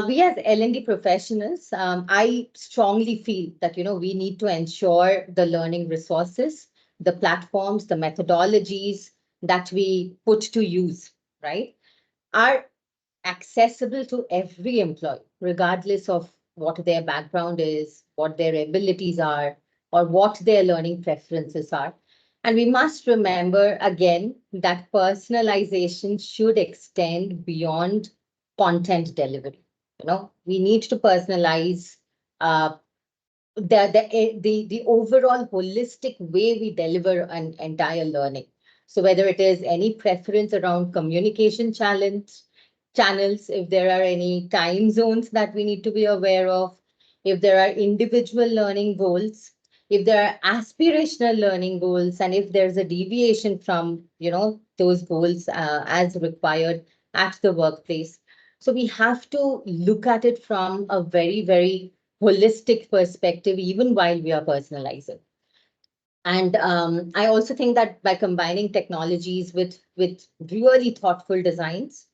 We as L&D professionals, I strongly feel that, we need to ensure the learning resources, the platforms, the methodologies that we put to use, right, are accessible to every employee, regardless of what their background is, what their abilities are, or what their learning preferences are. And we must remember again that personalization should extend beyond content delivery. We need to personalize uh, the overall holistic way we deliver an entire learning. So whether it is any preference around communication channels, if there are any time zones that we need to be aware of, if there are individual learning goals, if there are aspirational learning goals, and if there's a deviation from those goals as required at the workplace. So we have to look at it from a very, very holistic perspective, even while we are personalizing. And I also think that by combining technologies with really thoughtful designs,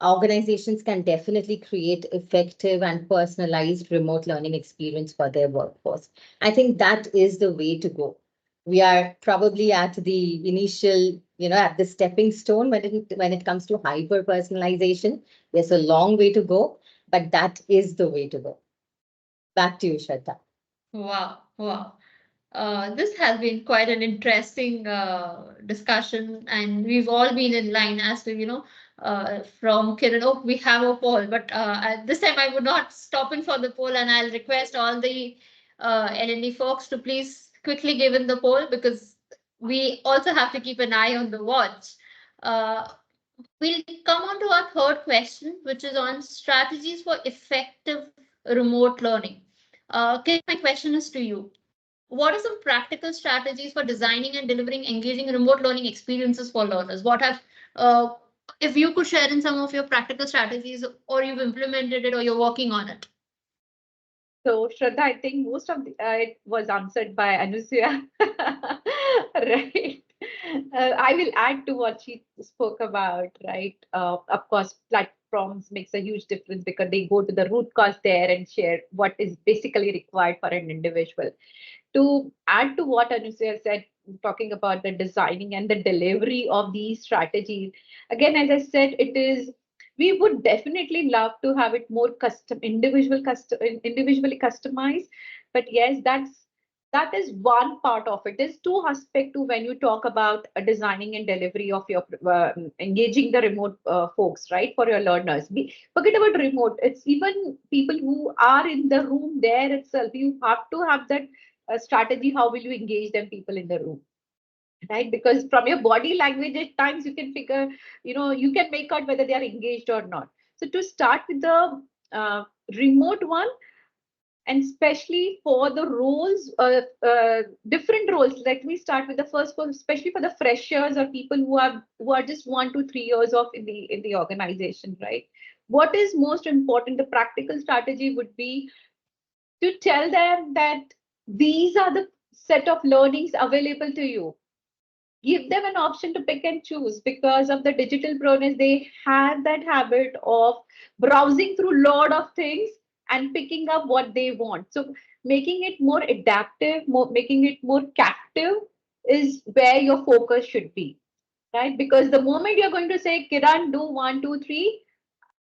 organizations can definitely create effective and personalized remote learning experience for their workforce. I think that is the way to go. We are probably at the initial, at the stepping stone when it comes to hyper personalization. There's a long way to go, but that is the way to go. Back to you, Shraddha. Wow, wow. This has been quite an interesting discussion, and we've all been in line as to, from Kiran. Oh, we have a poll, but at this time I would not stop in for the poll, and I'll request all the LND folks to please quickly give in the poll because we also have to keep an eye on the watch. Uh, we'll come on to our third question, which is on strategies for effective remote learning. Kiran, my question is to you. What are some practical strategies for designing and delivering engaging remote learning experiences for learners? Uh, if you could share in some of your practical strategies, or you've implemented it, or you're working on it? So, Shraddha, I think most of it was answered by Anusuya, right? I will add to what she spoke about, right? Of course, platforms makes a huge difference because they go to the root cause there and share what is basically required for an individual. To add to what Anusuya said, talking about the designing and the delivery of these strategies, again, as I said, we would definitely love to have it more individually customized. But yes, that is one part of it. There's two aspects to when you talk about designing and delivery of your engaging the remote folks, right, for your learners. Forget about remote. It's even people who are in the room there itself. You have to have that strategy. How will you engage them people in the room? Right, because from your body language at times you can figure, you can make out whether they are engaged or not. So to start with the remote one, and especially for the roles, different roles, let me start with the first one, especially for the freshers or people who are just 1 to 3 years of in the organization, right? What is most important, the practical strategy would be to tell them that these are the set of learnings available to you. Give them an option to pick and choose. Because of the digital proneness, they have that habit of browsing through a lot of things and picking up what they want. So making it more adaptive, making it more captive is where your focus should be, right? Because the moment you're going to say, Kiran, do 1, 2, 3,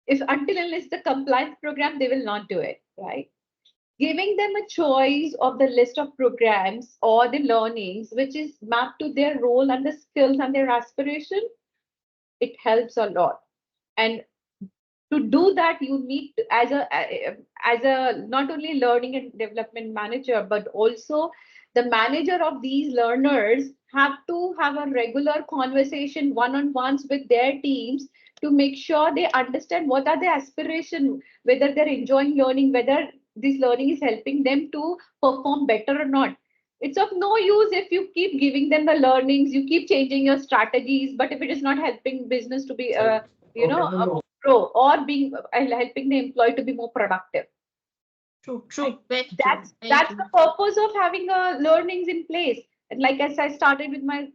if until unless the compliance program, they will not do it, right? Giving them a choice of the list of programs or the learnings which is mapped to their role and the skills and their aspiration, it helps a lot. And to do that, you need to, as a not only learning and development manager, but also the manager of these learners have to have a regular conversation one-on-ones with their teams to make sure they understand what are their aspiration, whether they're enjoying learning, whether this learning is helping them to perform better or not. It's of no use if you keep giving them the learnings, you keep changing your strategies, but if it is not helping business to be grow or being helping the employee to be more productive. True, Right? true, very true, very That's true. the purpose of having learnings in place. And like as I started with my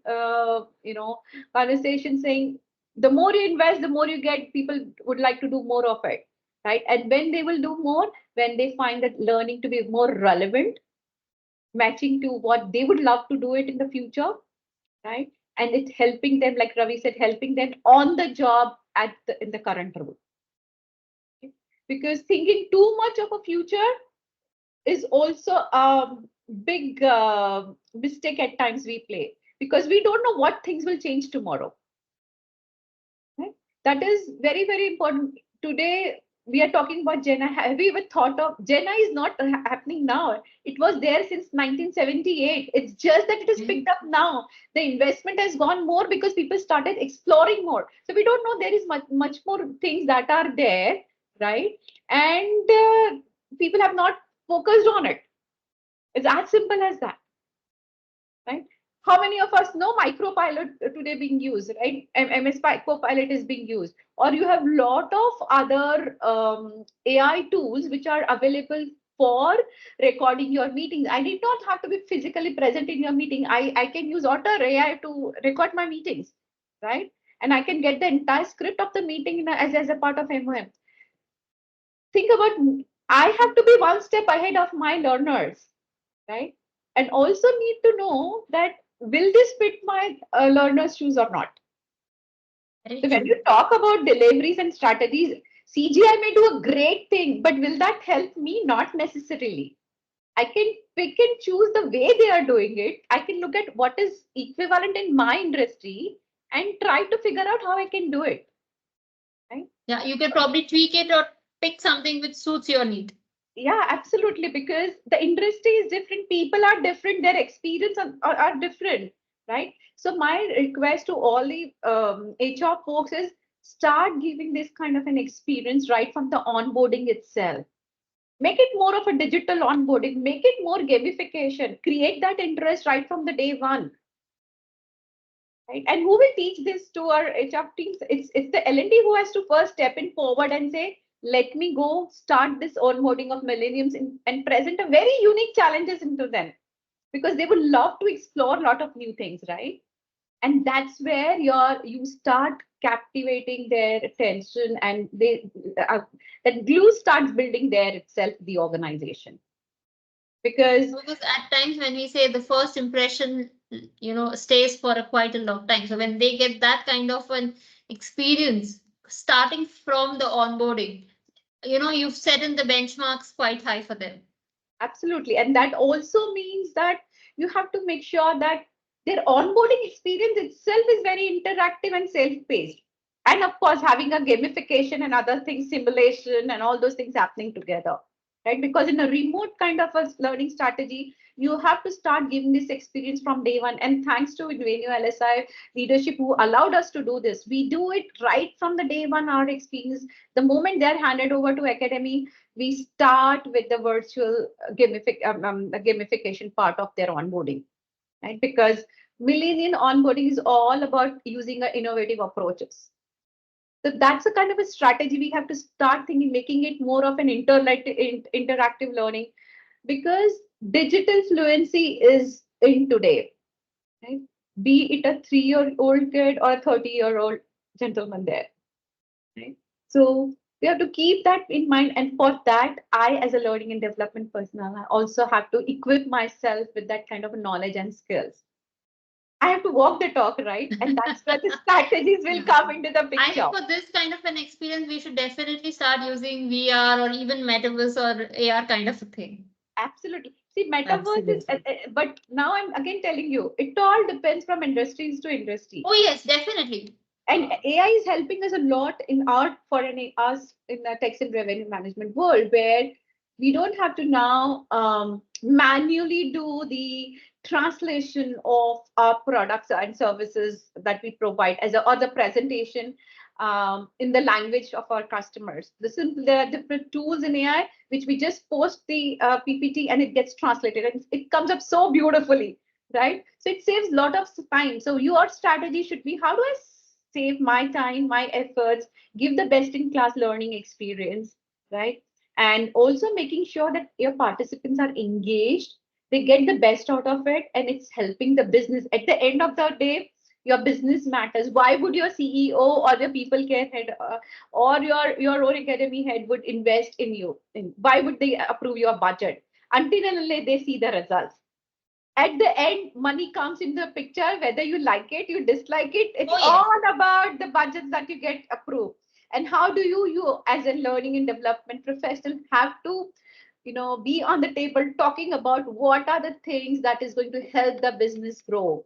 conversation saying, the more you invest, the more you get. People would like to do more of it, right? And when they will do more, when they find that learning to be more relevant, matching to what they would love to do it in the future, right? And it's helping them, like Ravi said, helping them on the job in the current role. Because thinking too much of a future is also a big mistake at times we play. because we don't know what things will change tomorrow. Right? That is very, very important. Today, we are talking about Gen I. Have you ever thought of Gen I is not happening now? It was there since 1978. It's just that it is picked up now. The investment has gone more because people started exploring more. So we don't know there is much more things that are there, right? And people have not focused on it. It's as simple as that, right? How many of us know micropilot today being used, right? MS Copilot is being used, or you have lot of other AI tools which are available for recording your meetings. I did not have to be physically present in your meeting. I can use Otter AI to record my meetings, right? And I can get the entire script of the meeting as a part of MOM. Think about, I have to be one step ahead of my learners, right? And also need to know that will this fit my learner's shoes or not? So when you talk about deliveries and strategies, CGI may do a great thing, but will that help me? Not necessarily. I can pick and choose the way they are doing it. I can look at what is equivalent in my industry and try to figure out how I can do it. Right? Yeah, you can probably tweak it or pick something which suits your need. Yeah, absolutely, because the industry is different, people are different, their experience are different, right? So my request to all the HR folks is start giving this kind of an experience right from the onboarding itself. Make it more of a digital onboarding, make it more gamification, create that interest right from the day one. Right? And who will teach this to our HR teams? It's the L&D who has to first step in forward and say, let me go start this onboarding of millennials and present a very unique challenges into them, because they would love to explore a lot of new things, right? And that's where you start captivating their attention, and that glue starts building there itself, the organization. Because at times when we say the first impression, stays for quite a long time. So when they get that kind of an experience, starting from the onboarding, you've set in the benchmarks quite high for them. Absolutely. And that also means that you have to make sure that their onboarding experience itself is very interactive and self-paced. And of course, having a gamification and other things, simulation and all those things happening together, right? Because in a remote kind of a learning strategy, you have to start giving this experience from day one. And thanks to Venue LSI leadership who allowed us to do this, we do it right from the day one, our experience. The moment they're handed over to academy, we start with the virtual gamification part of their onboarding, right? Because millennial onboarding is all about using innovative approaches. So that's a kind of a strategy we have to start thinking, making it more of an interactive learning, because digital fluency is in today, right? Be it a 3-year-old kid or a 30-year-old gentleman there, right? So we have to keep that in mind. And for that, I, as a learning and development personnel, I also have to equip myself with that kind of knowledge and skills. I have to walk the talk, right? And that's where the strategies will come into the picture. I think for this kind of an experience, we should definitely start using VR or even metaverse or AR kind of a thing. Absolutely. See, metaverse is, but now I'm again telling you, it all depends from industries to industry. Oh, yes, definitely. And AI is helping us a lot in us in the tax and revenue management world, where we don't have to now manually do the translation of our products and services that we provide or the presentation in the language of our customers. There are different tools in AI which we just post the PPT and it gets translated and it comes up so beautifully, right? So it saves a lot of time. So your strategy should be, how do I save my time, my efforts, give the best in class learning experience, right? And also making sure that your participants are engaged, they get the best out of it, and it's helping the business. At the end of the day, your business matters. Why would your CEO or your people care head or your own academy head would invest in you? Why would they approve your budget? Until and unless they see the results. At the end, money comes in the picture, whether you like it, you dislike it. It's all about the budgets that you get approved. And how do you as a learning and development professional have to, be on the table talking about what are the things that is going to help the business grow?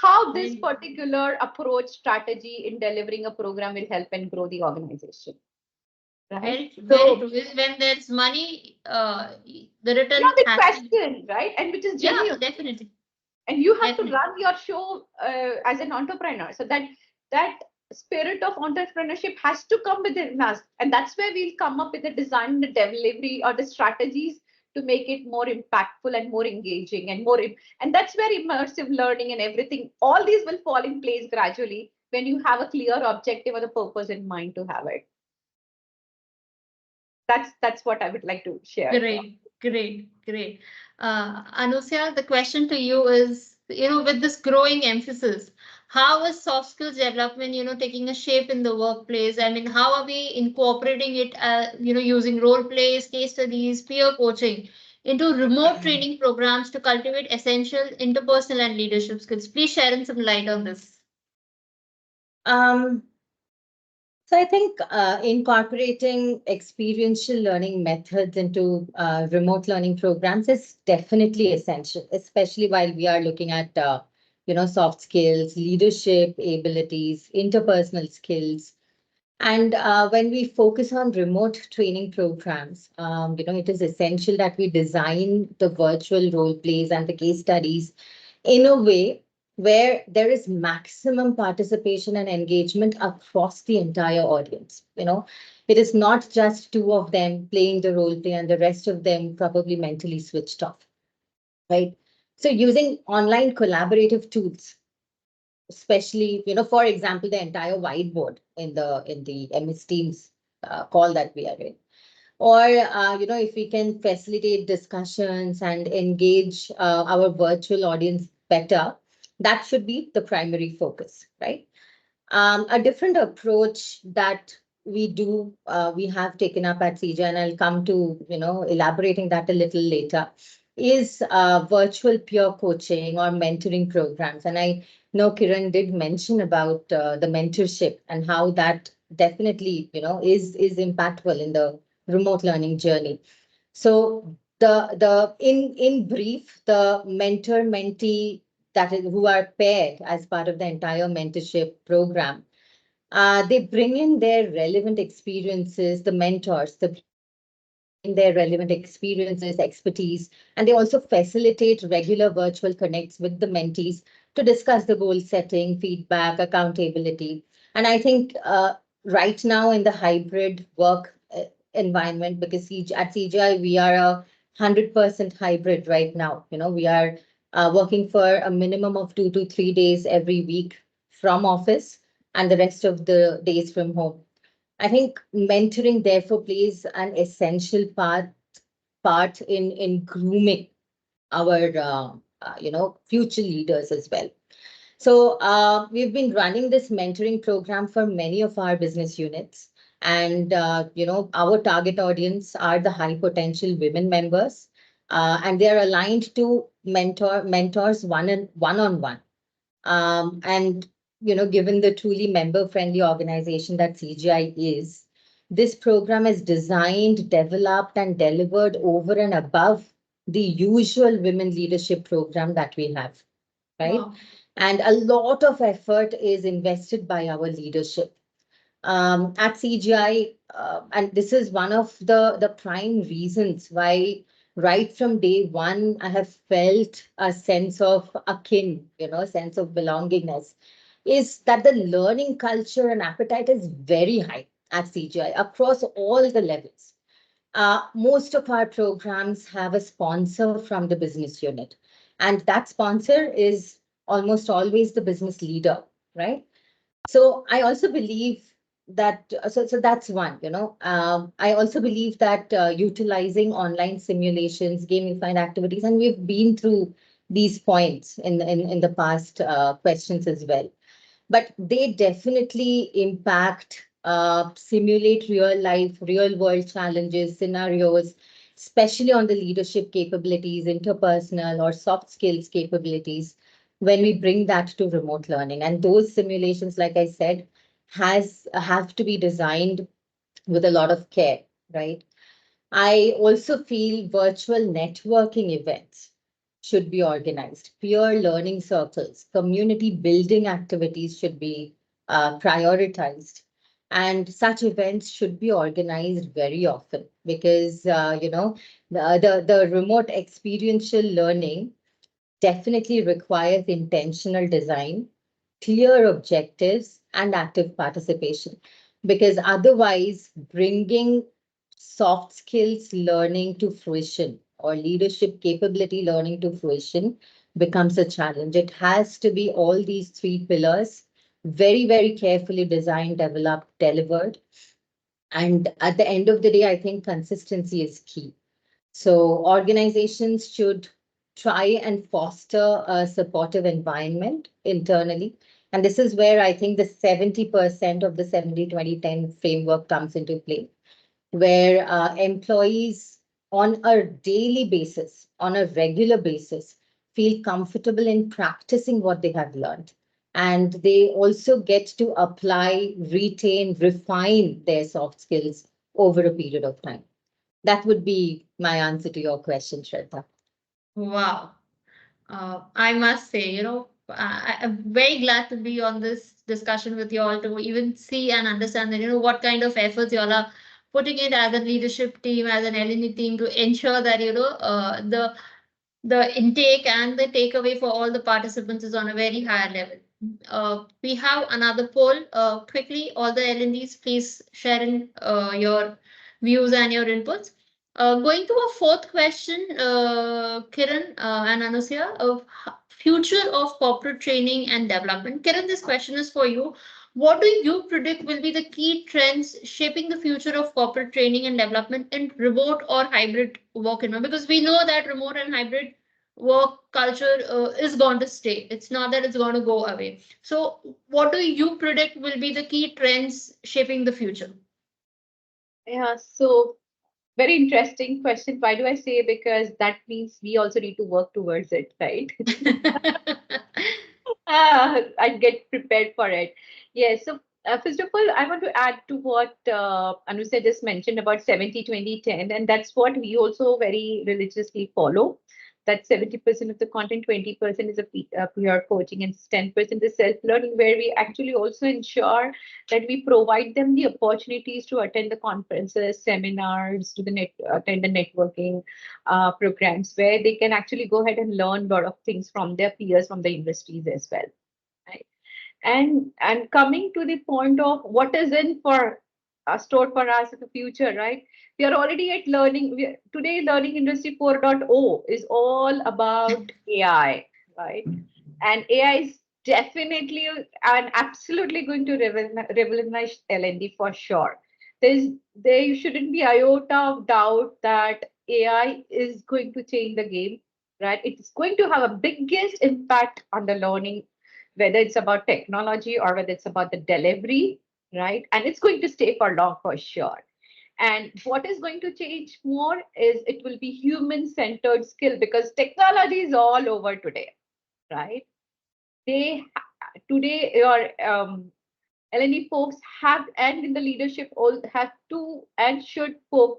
how this Right. particular approach strategy in delivering a program will help and grow the organization, right? Very So true. When there's money, the yeah, return the has to be. question, right? And which is Yeah, genuine. definitely. And you have to Definitely. run your show as an entrepreneur. So that spirit of entrepreneurship has to come within us, and that's where we'll come up with the design, the delivery, or the strategies to make it more impactful and more engaging and and that's where immersive learning and everything, all these will fall in place gradually when you have a clear objective or the purpose in mind to have it. That's what I would like to share. Great, great, great. Anusya, the question to you is, with this growing emphasis, how is soft skills development, taking a shape in the workplace? I mean, how are we incorporating it, using role plays, case studies, peer coaching into remote training programs to cultivate essential interpersonal and leadership skills? Please share some light on this. Um, So I think incorporating experiential learning methods into remote learning programs is definitely essential, especially while we are looking at soft skills, leadership abilities, interpersonal skills. And when we focus on remote training programs, it is essential that we design the virtual role plays and the case studies in a way where there is maximum participation and engagement across the entire audience. It is not just two of them playing the role play and the rest of them probably mentally switched off, right? So using online collaborative tools, especially, for example, the entire whiteboard in the MS Teams call that we are in, or if we can facilitate discussions and engage our virtual audience better, that should be the primary focus, right? A different approach that we have taken up at CJ, and I'll come to elaborating that a little later, is virtual peer coaching or mentoring programs. And I know Kiran did mention about the mentorship and how that definitely is impactful in the remote learning journey. So the in brief, the mentor mentee that is who are paired as part of the entire mentorship program, they bring in their relevant experiences. The mentors, they bring in their relevant experiences, expertise, and they also facilitate regular virtual connects with the mentees to discuss the goal setting, feedback, accountability. And I think right now in the hybrid work environment, because at CGI we are 100% hybrid right now. We are working for a minimum of 2 to 3 days every week from office and the rest of the days from home. I think mentoring therefore plays an essential part in grooming our future leaders as well. So we've been running this mentoring program for many of our business units, and our target audience are the high potential women members, and they are aligned to mentors one on one. And given the truly member-friendly organization that CGI is, this program is designed, developed, and delivered over and above the usual women leadership program that we have, right? Wow. And a lot of effort is invested by our leadership at CGI, and this is one of the prime reasons why right from day one I have felt a sense of akin, sense of belongingness, is that the learning culture and appetite is very high at CGI across all the levels. Most of our programs have a sponsor from the business unit, and that sponsor is almost always the business leader, right? So I also believe that so that's one. I also believe that utilizing online simulations, gamified activities, and we've been through these points in the past questions as well, but they definitely impact, simulate real life, real world challenges, scenarios, especially on the leadership capabilities, interpersonal or soft skills capabilities, when we bring that to remote learning. And those simulations, like I said, have to be designed with a lot of care, right? I also feel virtual networking events should be organized. Peer learning circles, community building activities should be prioritized. And such events should be organized very often because, the remote experiential learning definitely requires intentional design, clear objectives, and active participation. Because otherwise, bringing soft skills learning to fruition or leadership capability learning to fruition becomes a challenge. It has to be all these three pillars, very, very carefully designed, developed, delivered. And at the end of the day, I think consistency is key. So organizations should try and foster a supportive environment internally. And this is where I think the 70% of the 70-20-10 framework comes into play, where employees on a daily basis, on a regular basis, feel comfortable in practicing what they have learned. And they also get to apply, retain, refine their soft skills over a period of time. That would be my answer to your question, Shraddha. Wow. I must say, I'm very glad to be on this discussion with you all to even see and understand that, what kind of efforts you all are putting in as a leadership team, as an L&D team to ensure that, the intake and the takeaway for all the participants is on a very higher level. We have another poll. Quickly, all the L&Ds, please share in your views and your inputs. Going to a fourth question, Kiran and Anusia, of future of corporate training and development. Kiran, this question is for you. What do you predict will be the key trends shaping the future of corporate training and development in remote or hybrid work environment? Because we know that remote and hybrid work culture is going to stay. It's not that it's going to go away. So, what do you predict will be the key trends shaping the future? Yeah, so very interesting question. Why do I say? Because that means we also need to work towards it, right? I'd get prepared for it. Yeah, so first of all, I want to add to what Anusa just mentioned about 70-20-10, and that's what we also very religiously follow. That 70% of the content, 20% is a peer coaching, and 10% is self-learning, where we actually also ensure that we provide them the opportunities to attend the conferences, seminars, attend the networking programs, where they can actually go ahead and learn a lot of things from their peers from the industries as well. Right? And coming to the point of what is in for stored for us in the future, right? We are already at learning. Today, learning industry 4.0 is all about AI, right? And AI is definitely and absolutely going to revolutionize L&D for sure. There shouldn't be iota of doubt that AI is going to change the game, right? It's going to have a biggest impact on the learning, whether it's about technology or whether it's about the delivery, right? And it's going to stay for long for sure. And what is going to change more is it will be human-centered skill, because technology is all over today, right? They today your L&D folks have, and in the leadership all have to and should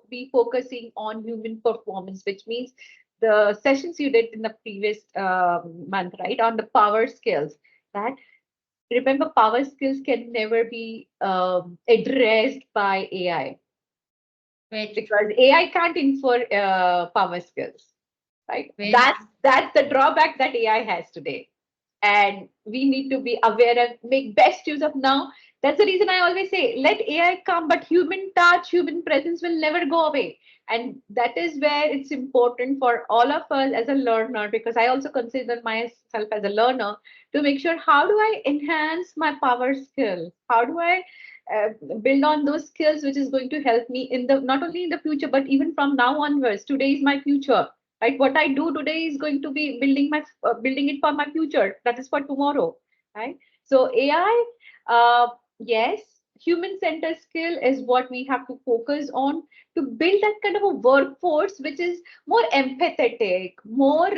be focusing on human performance, which means the sessions you did in the previous month, right, on the power skills. That remember, power skills can never be addressed by AI, Very true. because AI can't infer power skills, right? Very That's the drawback that AI has today, and we need to be aware and make best use of now. That's the reason I always say let AI come, but human touch, human presence will never go away. And that is where it's important for all of us as a learner, because I also consider myself as a learner, to make sure how do I enhance my power skills, how do I uh, build on those skills which is going to help me in the not only in the future but even from now onwards. Today is my future, right? What I do today is going to be building it for my future, that is for tomorrow, right? So AI, yes, human centered skill is what we have to focus on, to build that kind of a workforce which is more empathetic, more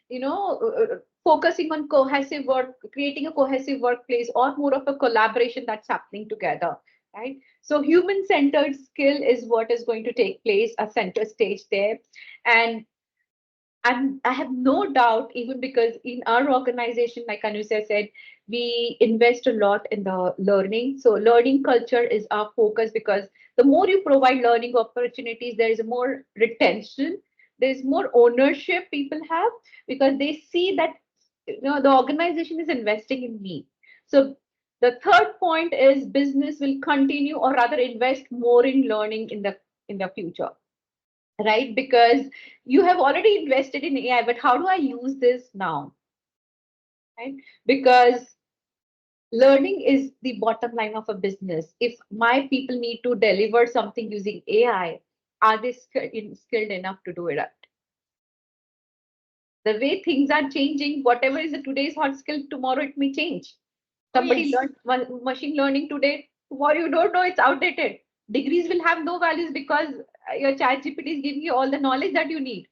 you know focusing on cohesive work, creating a cohesive workplace, or more of a collaboration that's happening together, right? So human centered skill is what is going to take place, a center stage there. And And I have no doubt, even because in our organization, like Anusha said, we invest a lot in the learning. So learning culture is our focus, because the more you provide learning opportunities, there is more retention, there is more ownership people have, because they see that the organization is investing in me. So the third point is business will continue, or rather invest more in learning in the future, right? Because you have already invested in AI, but how do I use this now, right? Because learning is the bottom line of a business. If my people need to deliver something using AI, are they skilled enough to do it? The way things are changing, whatever is the today's hot skill, tomorrow it may change. Oh, Somebody yes. learned machine learning today, tomorrow you don't know, it's outdated. Degrees will have no values because your chat GPT is giving you all the knowledge that you need.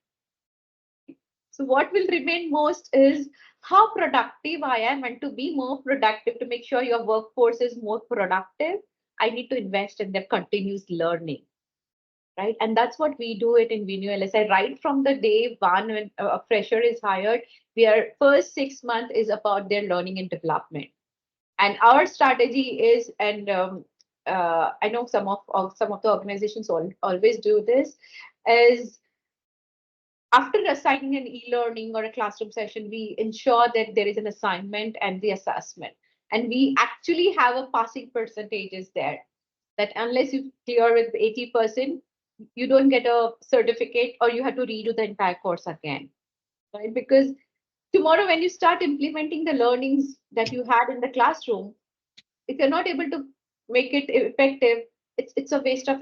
So what will remain most is how productive I am, and to be more productive, to make sure your workforce is more productive, I need to invest in their continuous learning, right? And that's what we do it in Venu LSI. Right from the day one when a fresher is hired, their first 6 months is about their learning and development. And our strategy is, and I know some of the organizations always do this, is after assigning an e-learning or a classroom session, we ensure that there is an assignment and the assessment. And we actually have a passing percentages there, that unless you clear with 80%, you don't get a certificate, or you have to redo the entire course again, right? Because tomorrow when you start implementing the learnings that you had in the classroom, if you're not able to make it effective, it's a waste of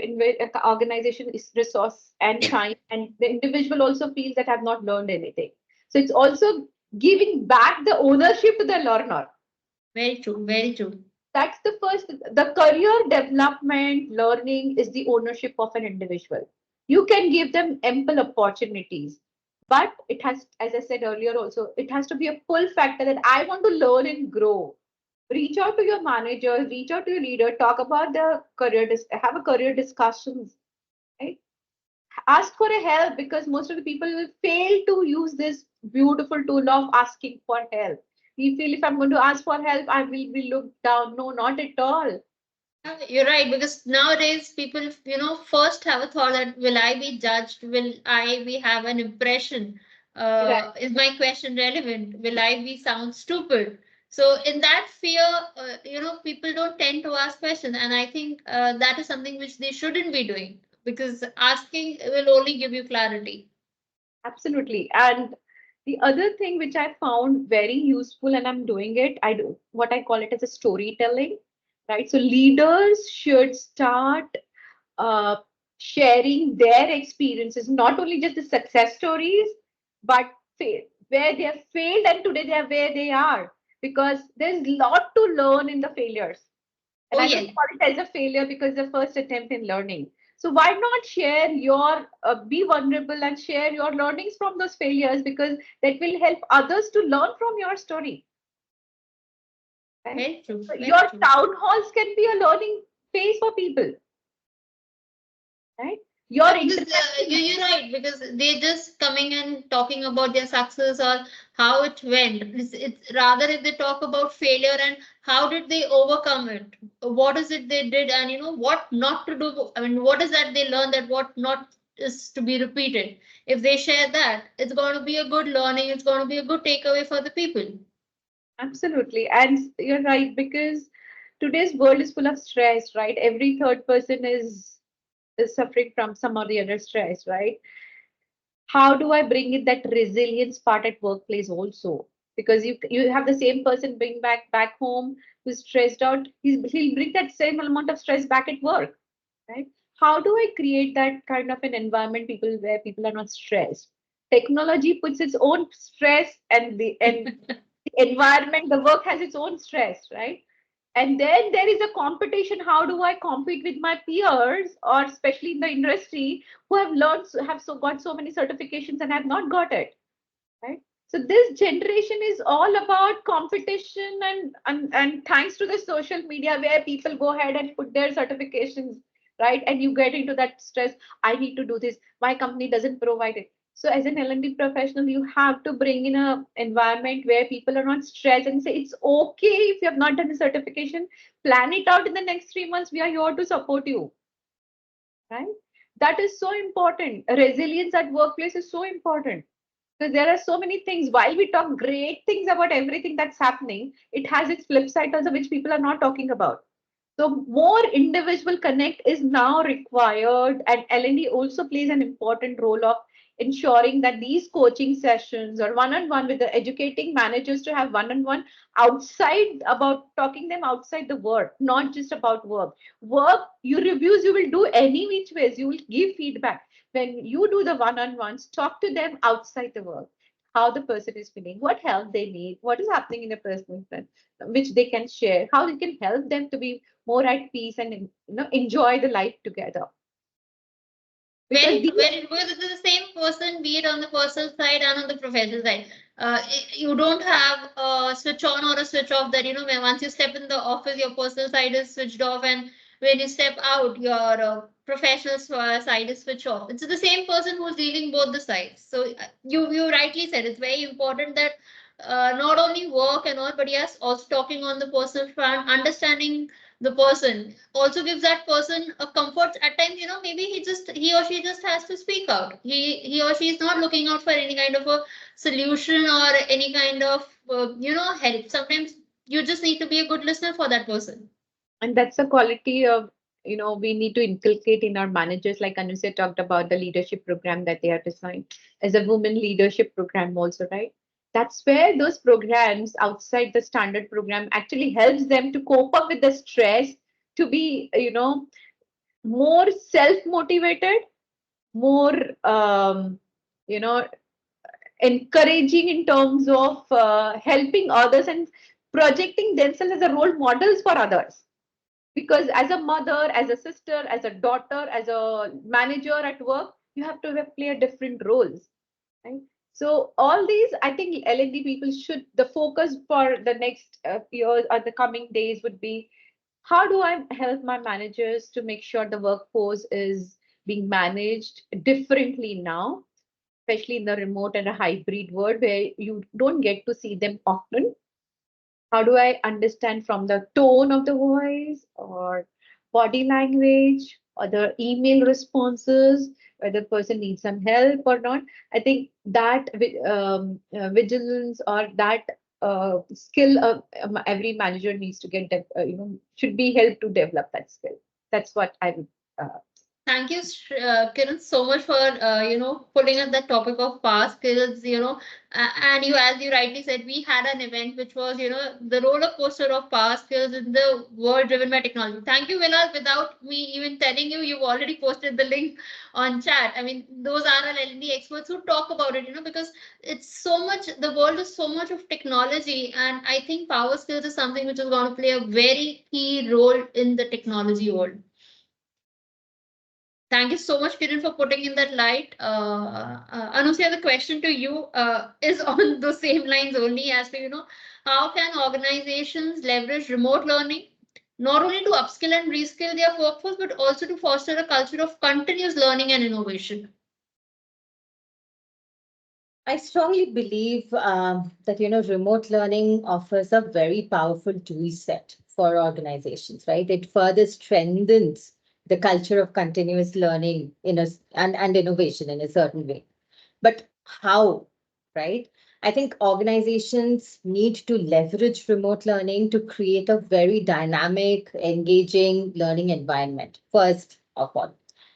organization is resource and time, and the individual also feels that I've not learned anything. So it's also giving back the ownership to the learner. Very true. Very true. That's the first. The career development learning is the ownership of an individual. You can give them ample opportunities, but it has, as I said earlier also, it has to be a pull factor that I want to learn and grow. Reach out to your manager, reach out to your leader, talk about the have a career discussions, right? Ask for a help, because most of the people will fail to use this beautiful tool of asking for help. We feel if I'm going to ask for help, I will be looked down. No, not at all. You're right, because nowadays people, first have a thought that will I be judged? Will I be have an impression? Right. Is my question relevant? Will I be sound stupid? So in that fear, people don't tend to ask questions, and I think that is something which they shouldn't be doing, because asking will only give you clarity. Absolutely. And the other thing which I found very useful, and I'm doing it, I do what I call it as a storytelling, right? So leaders should start uh, sharing their experiences, not only just the success stories, but where they have failed and today they are where they are. Because there's a lot to learn in the failures. And Oh I yeah. don't call it as a failure, because the first attempt in learning. So why not share your, be vulnerable and share your learnings from those failures, because that will help others to learn from your story. Right? Very true. So Very your true. town halls can be a learning phase for people, right? Your Because interaction. you're right, because they're just coming and talking about their success or how it went. It's rather if they talk about failure and how did they overcome it, what is it they did, and what not to do. I mean, what is that they learned that what not is to be repeated. If they share that, it's going to be a good learning. It's going to be a good takeaway for the people. Absolutely. And you're right, because today's world is full of stress, right? Every third person is suffering from some or the other stress, right? How do I bring in that resilience part at workplace also? Because you have the same person bring back home who's stressed out, he'll bring that same amount of stress back at work, right? How do I create that kind of an environment, people where people are not stressed? Technology puts its own stress, and the environment, the work has its own stress, right? And then there is a competition. How do I compete with my peers, or especially in the industry, who have learned, have so got so many certifications and have not got it, right? So this generation is all about competition, and thanks to the social media, where people go ahead and put their certifications, right? And you get into that stress. I need to do this. My company doesn't provide it. So as an L&D professional, you have to bring in a environment where people are not stressed and say it's okay if you have not done a certification, plan it out in the next 3 months. We are here to support you, right? That is so important. Resilience at workplace is so important because there are so many things. While we talk great things about everything that's happening, it has its flip side also, which people are not talking about. So more individual connect is now required, and L&D also plays an important role of ensuring that these coaching sessions or one-on-one with the educating managers to have one-on-one outside about talking them outside the work, not just about work. Work, you reviews, you will do any which ways, you will give feedback. When you do the one-on-ones, talk to them outside the work, how the person is feeling, what help they need, what is happening in a personal life, which they can share, how you can help them to be more at peace and enjoy the life together. Because these Very because it's the same person, be it on the personal side and on the professional side. You don't have a switch on or a switch off that, when once you step in the office, your personal side is switched off, and when you step out, your professional side is switched off. It's the same person who's dealing both the sides. So you rightly said it's very important that not only work and all, but yes, also talking on the personal front, understanding the person also gives that person a comfort at times. Maybe he or she just has to speak out. He or she is not looking out for any kind of a solution or any kind of help. Sometimes you just need to be a good listener for that person. and that's a quality of we need to inculcate in our managers, like Anusia talked about the leadership program that they are designed as a women leadership program also, right? That's where those programs outside the standard program actually helps them to cope up with the stress, to be more self motivated, more you know encouraging in terms of helping others and projecting themselves as a role models for others. Because as a mother, as a sister, as a daughter, as a manager at work, you have to play a different roles, right? So all these, I think L&D people should, the focus for the next years or the coming days would be, how do I help my managers to make sure the workforce is being managed differently now, especially in the remote and a hybrid world where you don't get to see them often? How do I understand from the tone of the voice or body language or the email responses whether the person needs some help or not? I think that vigilance or that skill every manager needs to get, should be helped to develop that skill. That's what I would. Uh, Thank you, Kiran, so much for pulling up that topic of past skills. And as you rightly said, we had an event which was the roller coaster of past skills in the world driven by technology. Thank you, Vinal. Without me even telling you, you've already posted the link on chat. I mean, those are our L&D experts who talk about it. Because it's so much. The world is so much of technology, and I think power skills is something which is going to play a very key role in the technology world. Thank you so much, Kiran, for putting in that light. Anusia, the question to you is on the same lines only as to, how can organizations leverage remote learning, not only to upskill and reskill their workforce, but also to foster a culture of continuous learning and innovation? I strongly believe that remote learning offers a very powerful tool set for organizations, right? It further strengthens the culture of continuous learning and innovation in a certain way. But how, right? I think organizations need to leverage remote learning to create a very dynamic, engaging learning environment, first of all,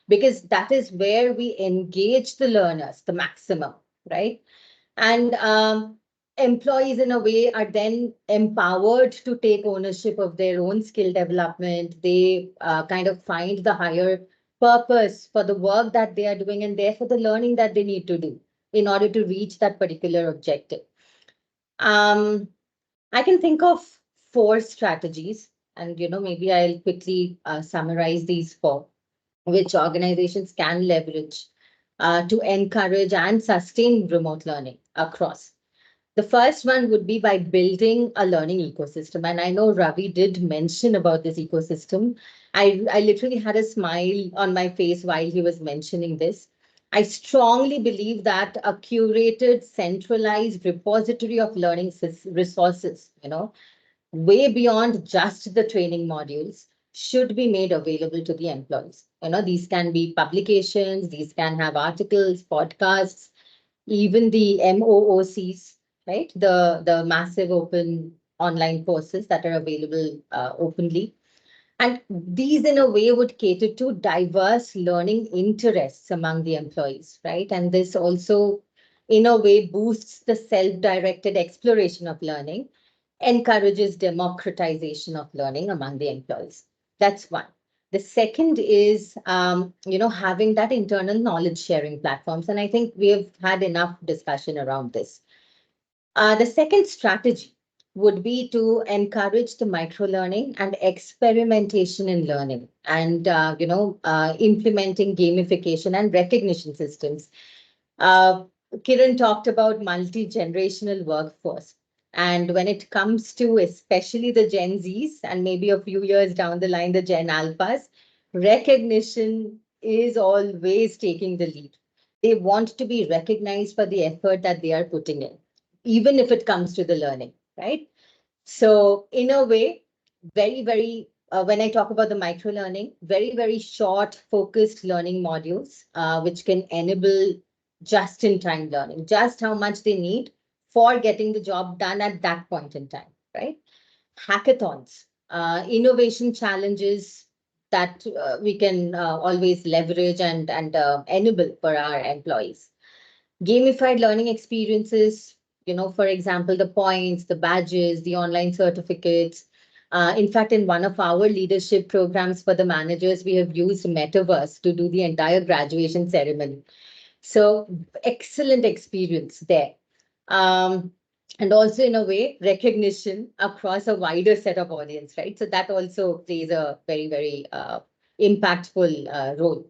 because that is where we engage the learners the maximum, right? And employees, in a way, are then empowered to take ownership of their own skill development. They kind of find the higher purpose for the work that they are doing and therefore the learning that they need to do in order to reach that particular objective. Um, I can think of four strategies, and maybe I'll quickly summarize these four, which organizations can leverage to encourage and sustain remote learning across. The first one would be by building a learning ecosystem. And I know Ravi did mention about this ecosystem. I literally had a smile on my face while he was mentioning this. I strongly believe that a curated, centralized repository of learning resources, way beyond just the training modules, should be made available to the employees. These can be publications, these can have articles, podcasts, even the MOOCs, right? The massive open online courses that are available openly. And these, in a way, would cater to diverse learning interests among the employees, right? And this also, in a way, boosts the self-directed exploration of learning, encourages democratization of learning among the employees. That's one. The second is, having that internal knowledge sharing platforms. And I think we have had enough discussion around this. The second strategy would be to encourage the micro learning and experimentation in learning, and implementing gamification and recognition systems. uh, Kiran talked about multi-generational workforce. And when it comes to especially the Gen Zs and maybe a few years down the line, the Gen Alphas, recognition is always taking the lead. They want to be recognized for the effort that they are putting in, even if it comes to the learning, right? So, in a way, when I talk about the micro learning, very, very short, focused learning modules, which can enable just in time learning, just how much they need for getting the job done at that point in time, right? Hackathons, innovation challenges that we can always leverage and enable for our employees. Gamified learning experiences, for example, the points, the badges, the online certificates. In fact, in one of our leadership programs for the managers, we have used Metaverse to do the entire graduation ceremony. So excellent experience there. Um, and also, in a way, recognition across a wider set of audience, right? So that also plays a very, very impactful role.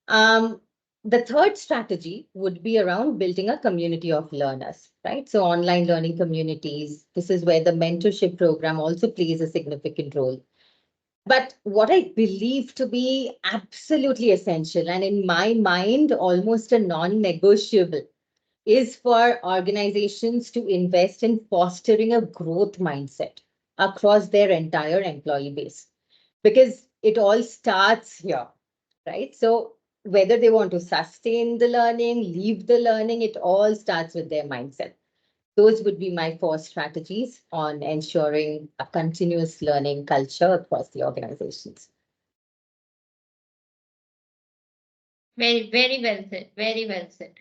Um, the third strategy would be around building a community of learners, right? So online learning communities, this is where the mentorship program also plays a significant role. But what I believe to be absolutely essential, and in my mind, almost a non-negotiable, is for organizations to invest in fostering a growth mindset across their entire employee base, because it all starts here, right? So whether they want to sustain the learning, leave the learning, it all starts with their mindset. Those would be my four strategies on ensuring a continuous learning culture across the organizations. Very, very well said. Very well said.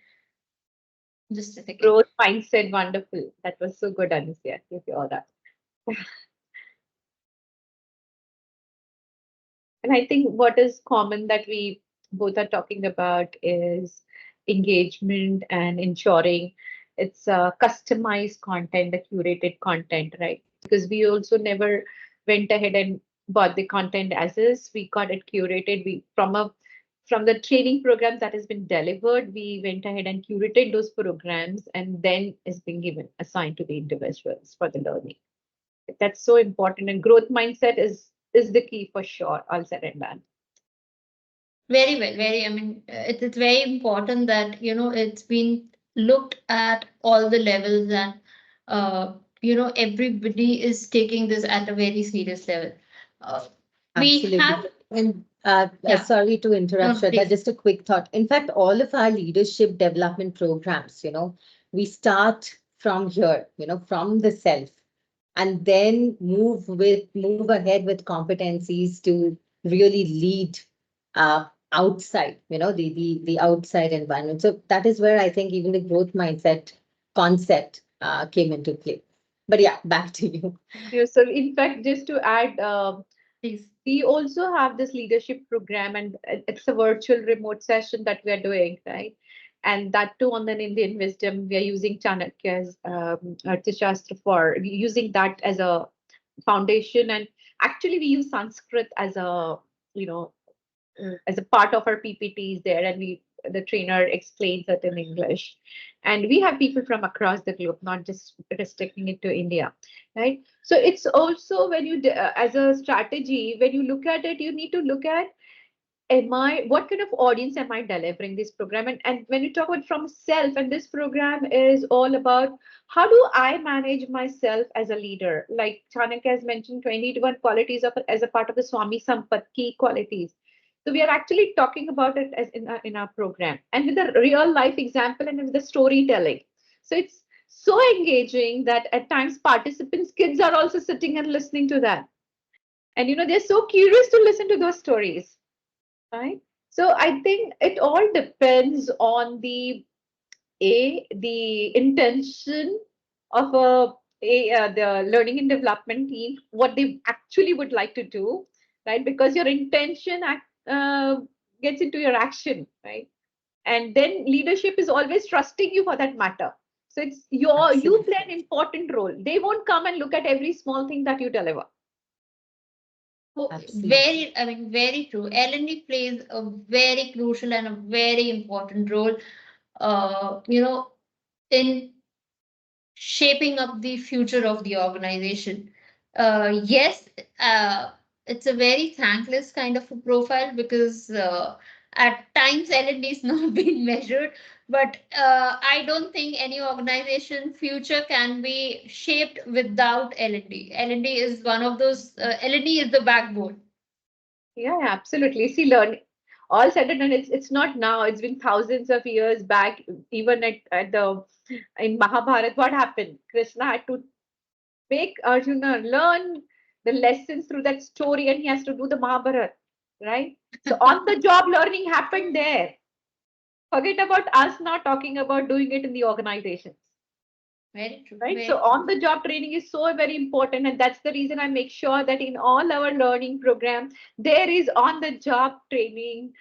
Just a second. Growth mindset, wonderful. That was so good, Anusia. Give you all that. And I think what is common that we both are talking about is engagement and ensuring it's customized content, the curated content, right? Because we also never went ahead and bought the content as is. We got it curated. We from the training program that has been delivered, we went ahead and curated those programs, and then is being given assigned to the individuals for the learning. That's so important, and growth mindset is the key for sure. All said and done. Very well, very, I mean, it's very important that, it's been looked at all the levels, and, everybody is taking this at a very serious level. Uh, we Absolutely. have, And yeah, sorry to interrupt, no, Shraddha, please. just a quick thought. In fact, all of our leadership development programs, we start from here, from the self, and then move ahead with competencies to really lead outside, the outside environment. So that is where I think even the growth mindset concept came into play. But yeah, back to you. So in fact, just to add, Please. we also have this leadership program, and it's a virtual remote session that we are doing, right? And that too on an Indian wisdom, we are using Chanakya's Arthashastra for using that as a foundation. And actually, we use Sanskrit as a, you know, as a part of our PPTs there, and the trainer explains it in English. And we have people from across the globe, not just restricting it to India, right? So it's also when you, as a strategy, when you look at it, you need to look at what kind of audience am I delivering this program? And when you talk about from self, and this program is all about how do I manage myself as a leader? Like Chanakya has mentioned 21 qualities of as a part of the Swami Sampat, key qualities. So we are actually talking about it as in our program and with a real life example and with the storytelling. So it's so engaging that at times participants, kids are also sitting and listening to that. And they're so curious to listen to those stories, right? So I think it all depends on the intention of the learning and development team, what they actually would like to do, right? Because your intention uh, gets into your action, right? And then leadership is always trusting you for that matter. So it's you play an Absolutely. important role. They won't come and look at every small thing that you deliver. Oh, Absolutely. I mean, very true. L&D plays a very crucial and a very important role, in shaping up the future of the organization. Yes, it's a very thankless kind of a profile because at times L&D is not being measured, but I don't think any organization future can be shaped without L&D. L&D is one of those, L&D is the backbone. Yeah, absolutely. See, learn all said and done. It's not now. It's been thousands of years back. Even at the in Mahabharata, what happened? Krishna had to make Arjuna learn the lessons through that story, and he has to do the Mahabharata, right? So on the job learning happened there. Forget about us now talking about doing it in the organizations, Very true, right? So very true. on the job training is so very important, and that's the reason I make sure that in all our learning program there is on the job training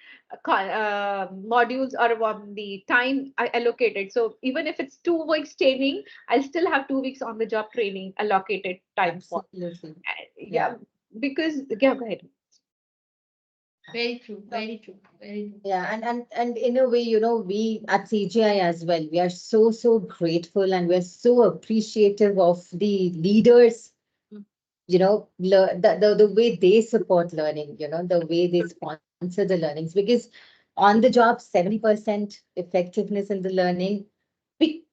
modules or the time allocated. So even if it's 2 weeks training, I'll still have 2 weeks on the job training allocated time for. Absolutely. Yeah, because yeah, go ahead. Very true, So, very true, very true. yeah, and in a way, we at CGI as well, we are so grateful and we're so appreciative of the leaders, the way they support learning, the way they sponsor the learnings, because on the job, 70% effectiveness in the learning,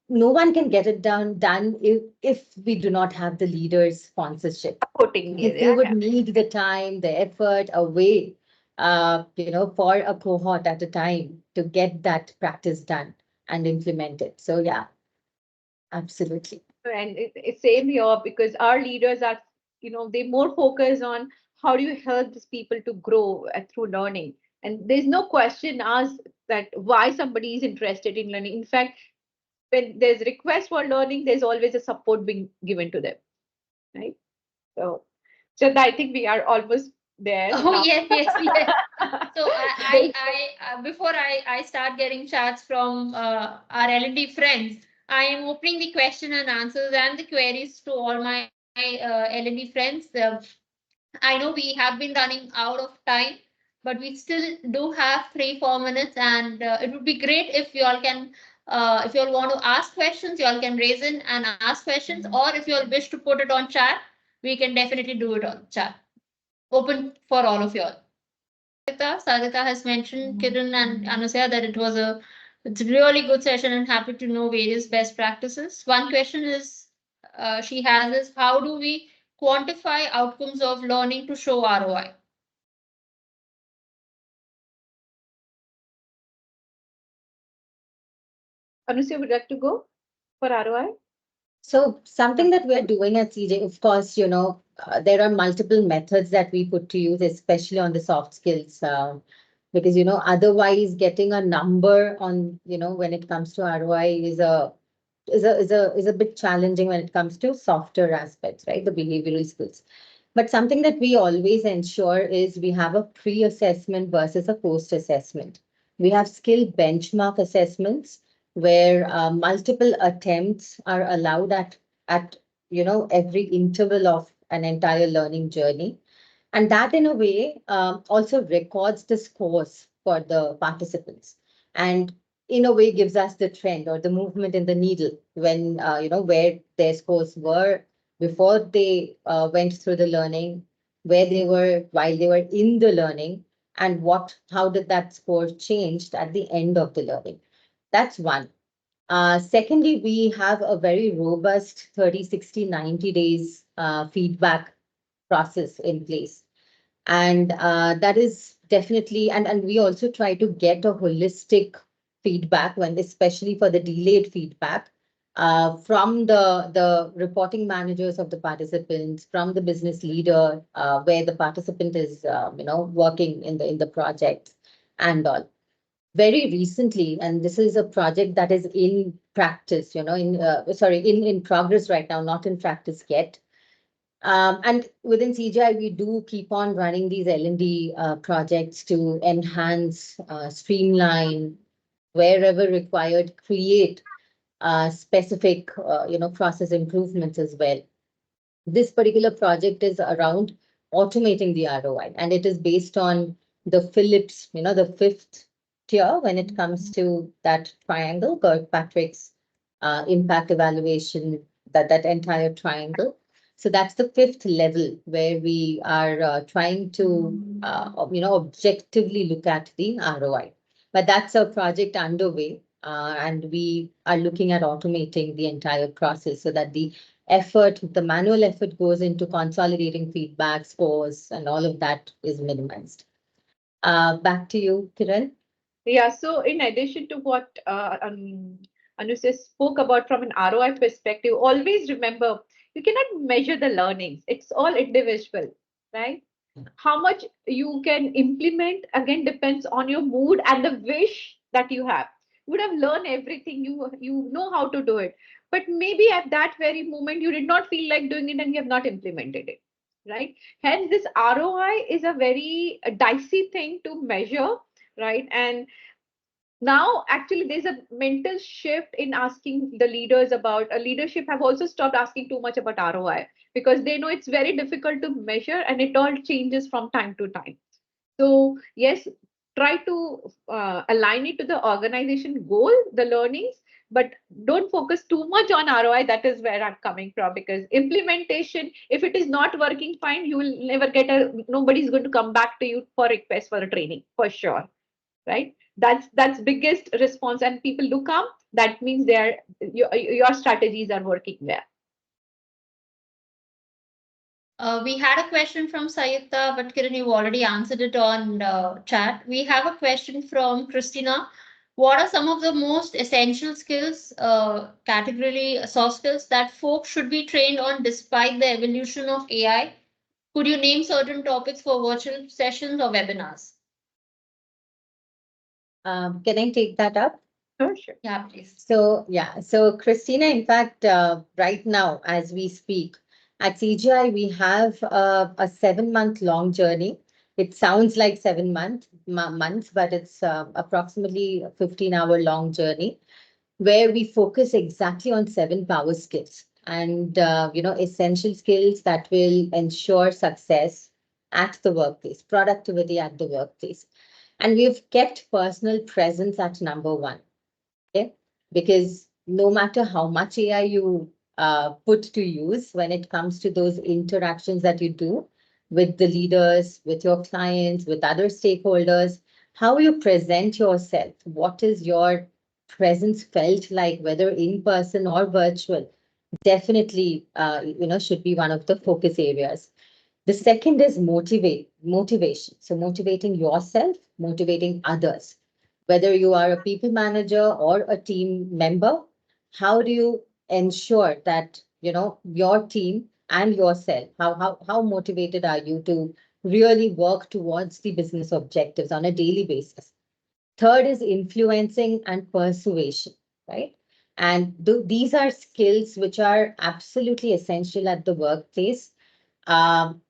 no one can get it done if we do not have the leaders' sponsorship, Supporting me, because they yeah, would yeah. need the time, the effort away, for a cohort at a time to get that practice done and implemented. So yeah, absolutely. And it's same here because our leaders are, they more focus on how do you help these people to grow through learning. And there's no question asked that why somebody is interested in learning. In fact, when there's request for learning, there's always a support being given to them, right? So, so I think we are almost there Oh, now. yes, yes, yes. So This- before I start getting chats from our L&D friends, I am opening the question and answers and the queries to all my L&D friends. I know we have been running out of time, but we still do have 3-4 minutes, and it would be great if you all can, if you all want to ask questions, you all can raise in and ask questions, or if you all wish to put it on chat, we can definitely do it on chat. Open for all of you all. Sarita has mentioned, Kiran and Anusya, that it's a really good session and happy to know various best practices. One question is she has is how do we quantify outcomes of learning to show ROI? Anusya, would you like to go for ROI? So something that we're doing at CJ, of course, there are multiple methods that we put to use, especially on the soft skills, because otherwise getting a number on, when it comes to ROI is a bit challenging when it comes to softer aspects, right? The behavioral skills. But something that we always ensure is we have a pre-assessment versus a post-assessment. We have skill benchmark assessments where multiple attempts are allowed at every interval of an entire learning journey, and that in a way also records the scores for the participants, and in a way gives us the trend or the movement in the needle when where their scores were before they went through the learning, where they were while they were in the learning, and how did that score changed at the end of the learning? That's one. Secondly, we have a very robust 30, 60, 90 days feedback process in place. And that is definitely, and we also try to get a holistic feedback when, especially for the delayed feedback, from the reporting managers of the participants, from the business leader, where the participant is, working in the project and all. Very recently, and this is a project that is in practice, in progress right now, not in practice yet. And within CGI, we do keep on running these L&D projects to enhance, streamline, wherever required, create specific, process improvements as well. This particular project is around automating the ROI, and it is based on the Phillips, the fifth tier when it comes to that triangle, Kirkpatrick's impact evaluation, that entire triangle. So that's the fifth level where we are trying to, objectively look at the ROI. But that's a project underway, and we are looking at automating the entire process so that the manual effort goes into consolidating feedback scores and all of that is minimized. Back to you, Kiran. Yeah, so in addition to what Anusha spoke about from an ROI perspective, always remember you cannot measure the learnings. It's all individual, right? How much you can implement again depends on your mood and the wish that you have. You would have learned everything, you know how to do it, but maybe at that very moment you did not feel like doing it and you have not implemented it, right? Hence this ROI is a very dicey thing to measure, right? And now actually there's a mental shift in asking the leaders about leadership have also stopped asking too much about ROI because they know it's very difficult to measure and it all changes from time to time. So yes, try to align it to the organization goal, the learnings, but don't focus too much on ROI. That is where I'm coming from, because implementation, if it is not working fine, you will never get nobody's going to come back to you for request for a training for sure, right? That's biggest response, and people do come. That means your strategies are working well. We had a question from Sayita, but Kiran, you've already answered it on chat. We have a question from Christina. What are some of the most essential skills, categorically soft skills, that folks should be trained on despite the evolution of AI? Could you name certain topics for virtual sessions or webinars? Can I take that up? Sure. Yeah, please. So Christina, in fact, right now, as we speak, at CGI, we have a 7-month long journey. It sounds like 7 months, but it's approximately a 15-hour long journey where we focus exactly on 7 power skills and, essential skills that will ensure success at the workplace, productivity at the workplace. And we've kept personal presence at number 1. Okay, because no matter how much AI you put to use when it comes to those interactions that you do with the leaders, with your clients, with other stakeholders, how you present yourself, what is your presence felt like, whether in person or virtual, definitely, should be one of the focus areas. The second is motivation. So motivating yourself, motivating others. Whether you are a people manager or a team member, how do you ensure that, your team and yourself, how motivated are you to really work towards the business objectives on a daily basis? Third is influencing and persuasion, right? And these are skills which are absolutely essential at the workplace. Um,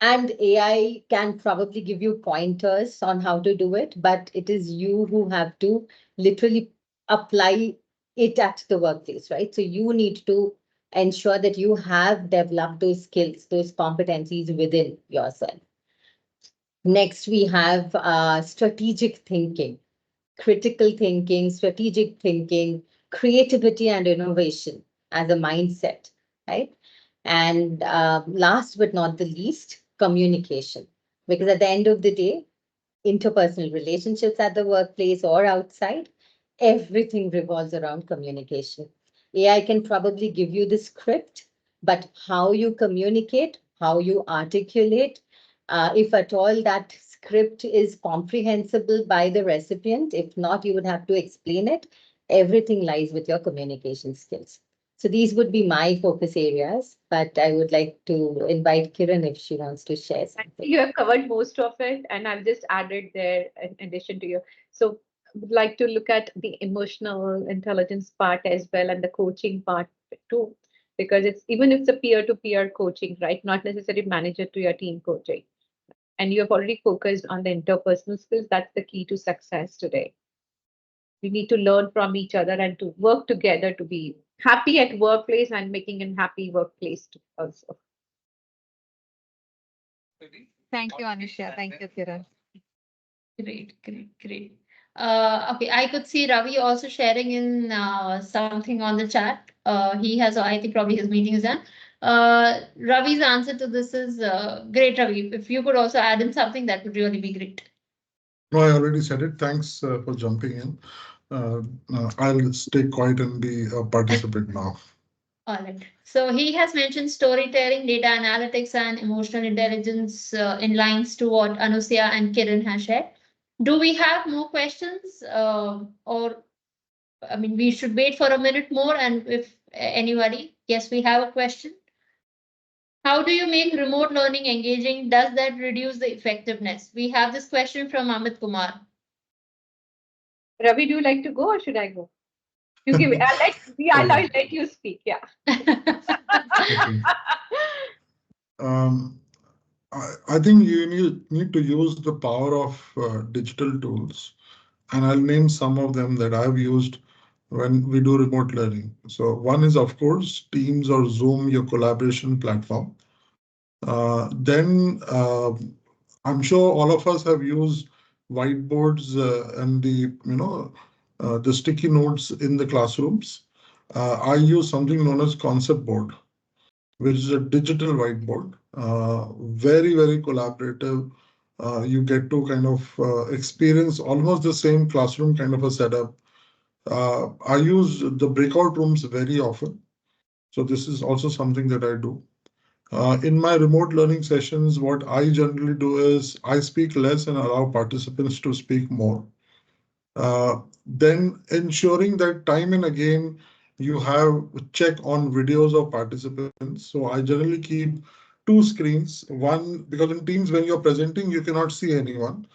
and AI can probably give you pointers on how to do it, but it is you who have to literally apply it at the workplace, right? So you need to ensure that you have developed those skills, those competencies within yourself. Next, we have strategic thinking, critical thinking, strategic thinking, creativity and innovation as a mindset, right? And last but not the least, communication. Because at the end of the day, interpersonal relationships at the workplace or outside, everything revolves around communication. AI can probably give you the script, but how you communicate, how you articulate, if at all that script is comprehensible by the recipient, if not, you would have to explain it. Everything lies with your communication skills. So these would be my focus areas, but I would like to invite Kiran if she wants to share something. You have covered most of it, and I've just added there in addition to you. So I would like to look at the emotional intelligence part as well and the coaching part too, because it's even if it's a peer-to-peer coaching, right? Not necessarily manager to your team coaching. And you have already focused on the interpersonal skills. That's the key to success today. We need to learn from each other and to work together to be happy at workplace and making a happy workplace also. Thank you, Anusha. Thank you, Kiran. Great, great, great. Okay, I could see Ravi also sharing in something on the chat. He has, I think probably his meeting is done. Ravi's answer to this is great, Ravi. If you could also add in something, that would really be great. No, I already said it. Thanks for jumping in. Uh, I'll stay quiet and be a participant now. All right. So he has mentioned storytelling, data analytics, and emotional intelligence in lines to what Anusia and Kiran has shared. Do we have more questions? Or, I mean, we should wait for a minute more. And if anybody, yes, we have a question. How do you make remote learning engaging? Does that reduce the effectiveness? We have this question from Amit Kumar. Ravi, do you like to go or should I go? You give it. I'll let you speak. Yeah. Okay. Um, I think you need to use the power of digital tools, and I'll name some of them that I've used when we do remote learning. So one is, of course, Teams or Zoom, your collaboration platform. Then I'm sure all of us have used whiteboards and the sticky notes in the classrooms. I use something known as concept board, which is a digital whiteboard. Very, very collaborative. You get to kind of experience almost the same classroom kind of a setup. I use the breakout rooms very often. So this is also something that I do. In my remote learning sessions, what I generally do is I speak less and allow participants to speak more. Then ensuring that time and again you have check on videos of participants. So I generally keep two screens, one because in Teams when you're presenting you cannot see anyone.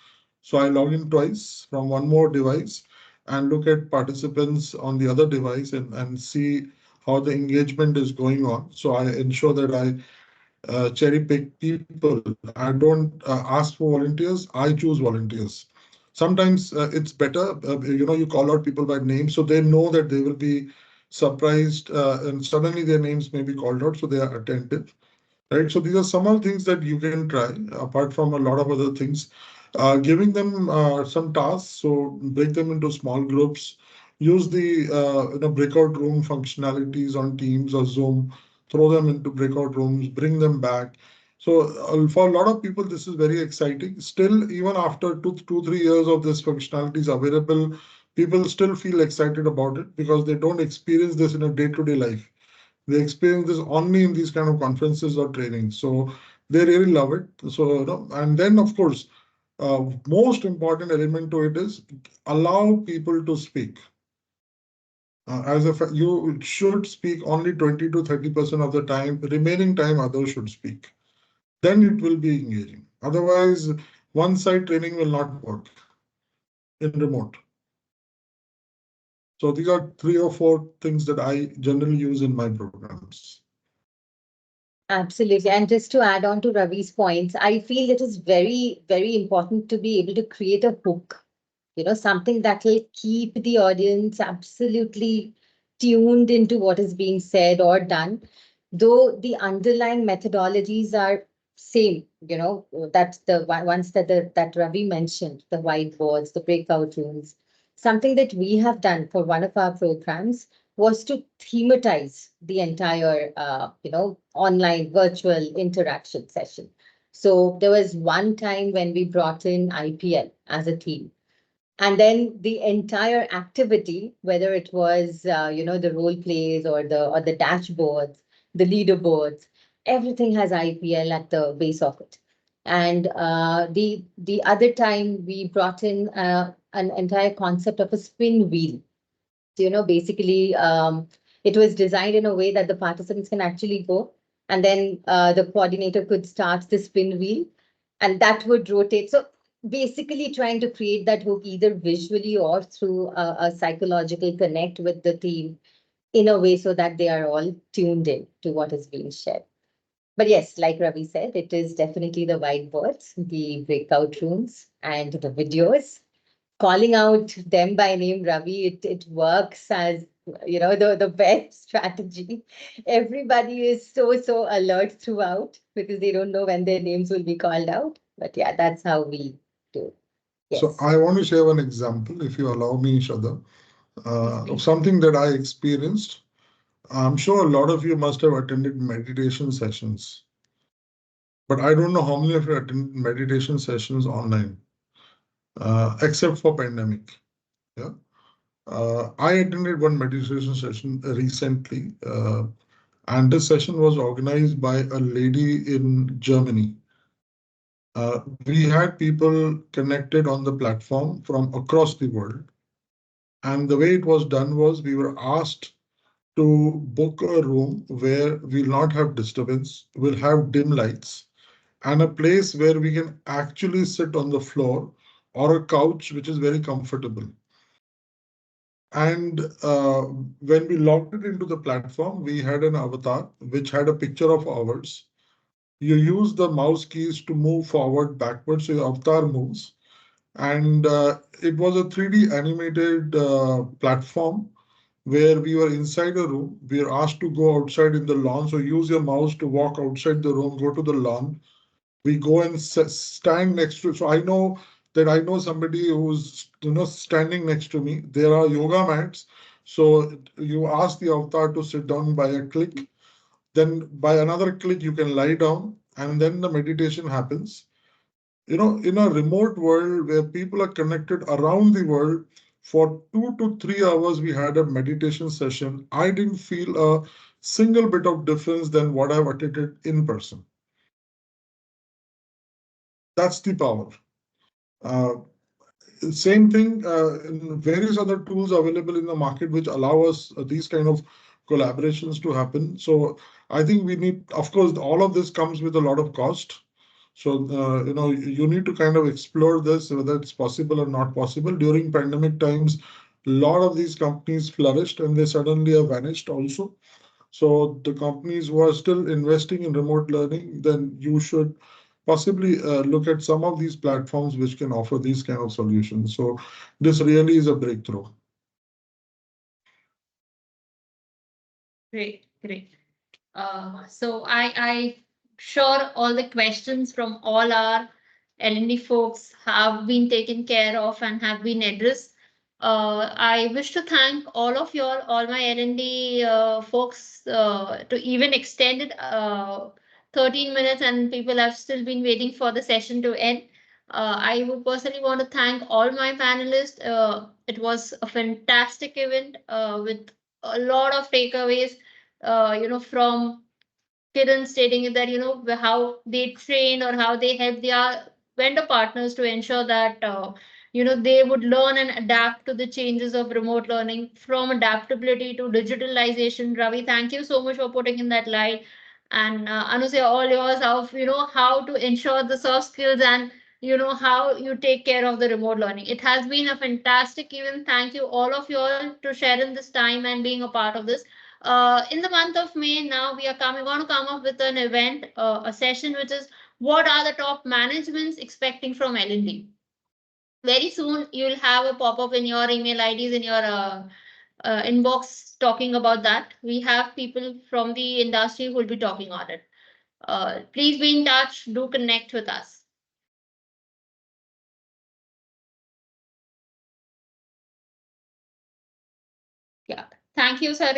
So I log in twice from one more device and look at participants on the other device and see how the engagement is going on. So I ensure that I cherry pick people. I don't ask for volunteers. I choose volunteers. Sometimes it's better, you call out people by name so they know that they will be surprised and suddenly their names may be called out so they are attentive. Right. So these are some of the things that you can try apart from a lot of other things. Giving them some tasks, so break them into small groups. Use the breakout room functionalities on Teams or Zoom. Throw them into breakout rooms. Bring them back. So for a lot of people, this is very exciting. Still, even after 3 years of this functionality is available, people still feel excited about it because they don't experience this in a day-to-day life. They experience this only in these kind of conferences or trainings. So they really love it. So, and then of course, most important element to it is allow people to speak. You should speak only 20 to 30% of the time. Remaining time, others should speak. Then it will be engaging. Otherwise, one-side training will not work in remote. So these are 3 or 4 things that I generally use in my programs. Absolutely. And just to add on to Ravi's points, I feel it is very, very important to be able to create a hook, something that will keep the audience absolutely tuned into what is being said or done, though the underlying methodologies are same, that's the ones that Ravi mentioned, the whiteboards, the breakout rooms. Something that we have done for one of our programs was to thematize the entire, online virtual interaction session. So there was one time when we brought in IPL as a team. And then the entire activity, whether it was the role plays or the dashboards, the leaderboards, everything has IPL at the base of it. And the other time we brought in an entire concept of a spin wheel. So, basically, it was designed in a way that the participants can actually go, and then the coordinator could start the spin wheel, and that would rotate. So basically, trying to create that hook either visually or through a psychological connect with the team in a way so that they are all tuned in to what is being shared. But yes, like Ravi said, it is definitely the whiteboards, the breakout rooms, and the videos. Calling out them by name, Ravi, it works as the best strategy. Everybody is so alert throughout because they don't know when their names will be called out. But yeah, that's how we do. So Yes. I want to share one example, if you allow me, Shraddha, of something that I experienced. I'm sure a lot of you must have attended meditation sessions, but I don't know how many of you attended meditation sessions online, except for pandemic. Yeah. I attended one meditation session recently, and this session was organized by a lady in Germany. We had people connected on the platform from across the world. And the way it was done was we were asked to book a room where we'll not have disturbance, we'll have dim lights, and a place where we can actually sit on the floor or a couch, which is very comfortable. And when we logged it into the platform, we had an avatar which had a picture of ours. You use the mouse keys to move forward, backward, so your avatar moves. And it was a 3D animated platform where we were inside a room. We were asked to go outside in the lawn. So use your mouse to walk outside the room, go to the lawn. We go and stand next to. So I know somebody who's standing next to me. There are yoga mats. So you ask the avatar to sit down by a click. Then by another click, you can lie down, and then the meditation happens. In a remote world where people are connected around the world, for 2 to 3 hours, we had a meditation session. I didn't feel a single bit of difference than what I've attended in person. That's the power. Uh, Same thing in various other tools available in the market which allow us these kind of collaborations to happen. So I think we need, of course, all of this comes with a lot of cost. So you need to kind of explore this, whether it's possible or not possible. During pandemic times, a lot of these companies flourished and they suddenly have vanished also. So the companies who are still investing in remote learning, then you should possibly look at some of these platforms which can offer these kind of solutions. So this really is a breakthrough. Great, great. So I sure all the questions from all our L&D folks have been taken care of and have been addressed. I wish to thank all my L&D folks to even extended 13 minutes and people have still been waiting for the session to end. I would personally want to thank all my panelists. It was a fantastic event with a lot of takeaways from Kiran stating that, how they train or how they help their vendor partners to ensure that, they would learn and adapt to the changes of remote learning from adaptability to digitalization. Ravi, thank you so much for putting in that light. And Anusya, all yours of, how to ensure the soft skills and, how you take care of the remote learning. It has been a fantastic event. Thank you all of you all to sharing this time and being a part of this. In the month of May, now we are going to come up with an event, a session, which is what are the top managements expecting from L&D. Very soon, you'll have a pop-up in your email IDs in your inbox talking about that. We have people from the industry who will be talking on it. Please be in touch. Do connect with us. Yeah. Thank you, sir.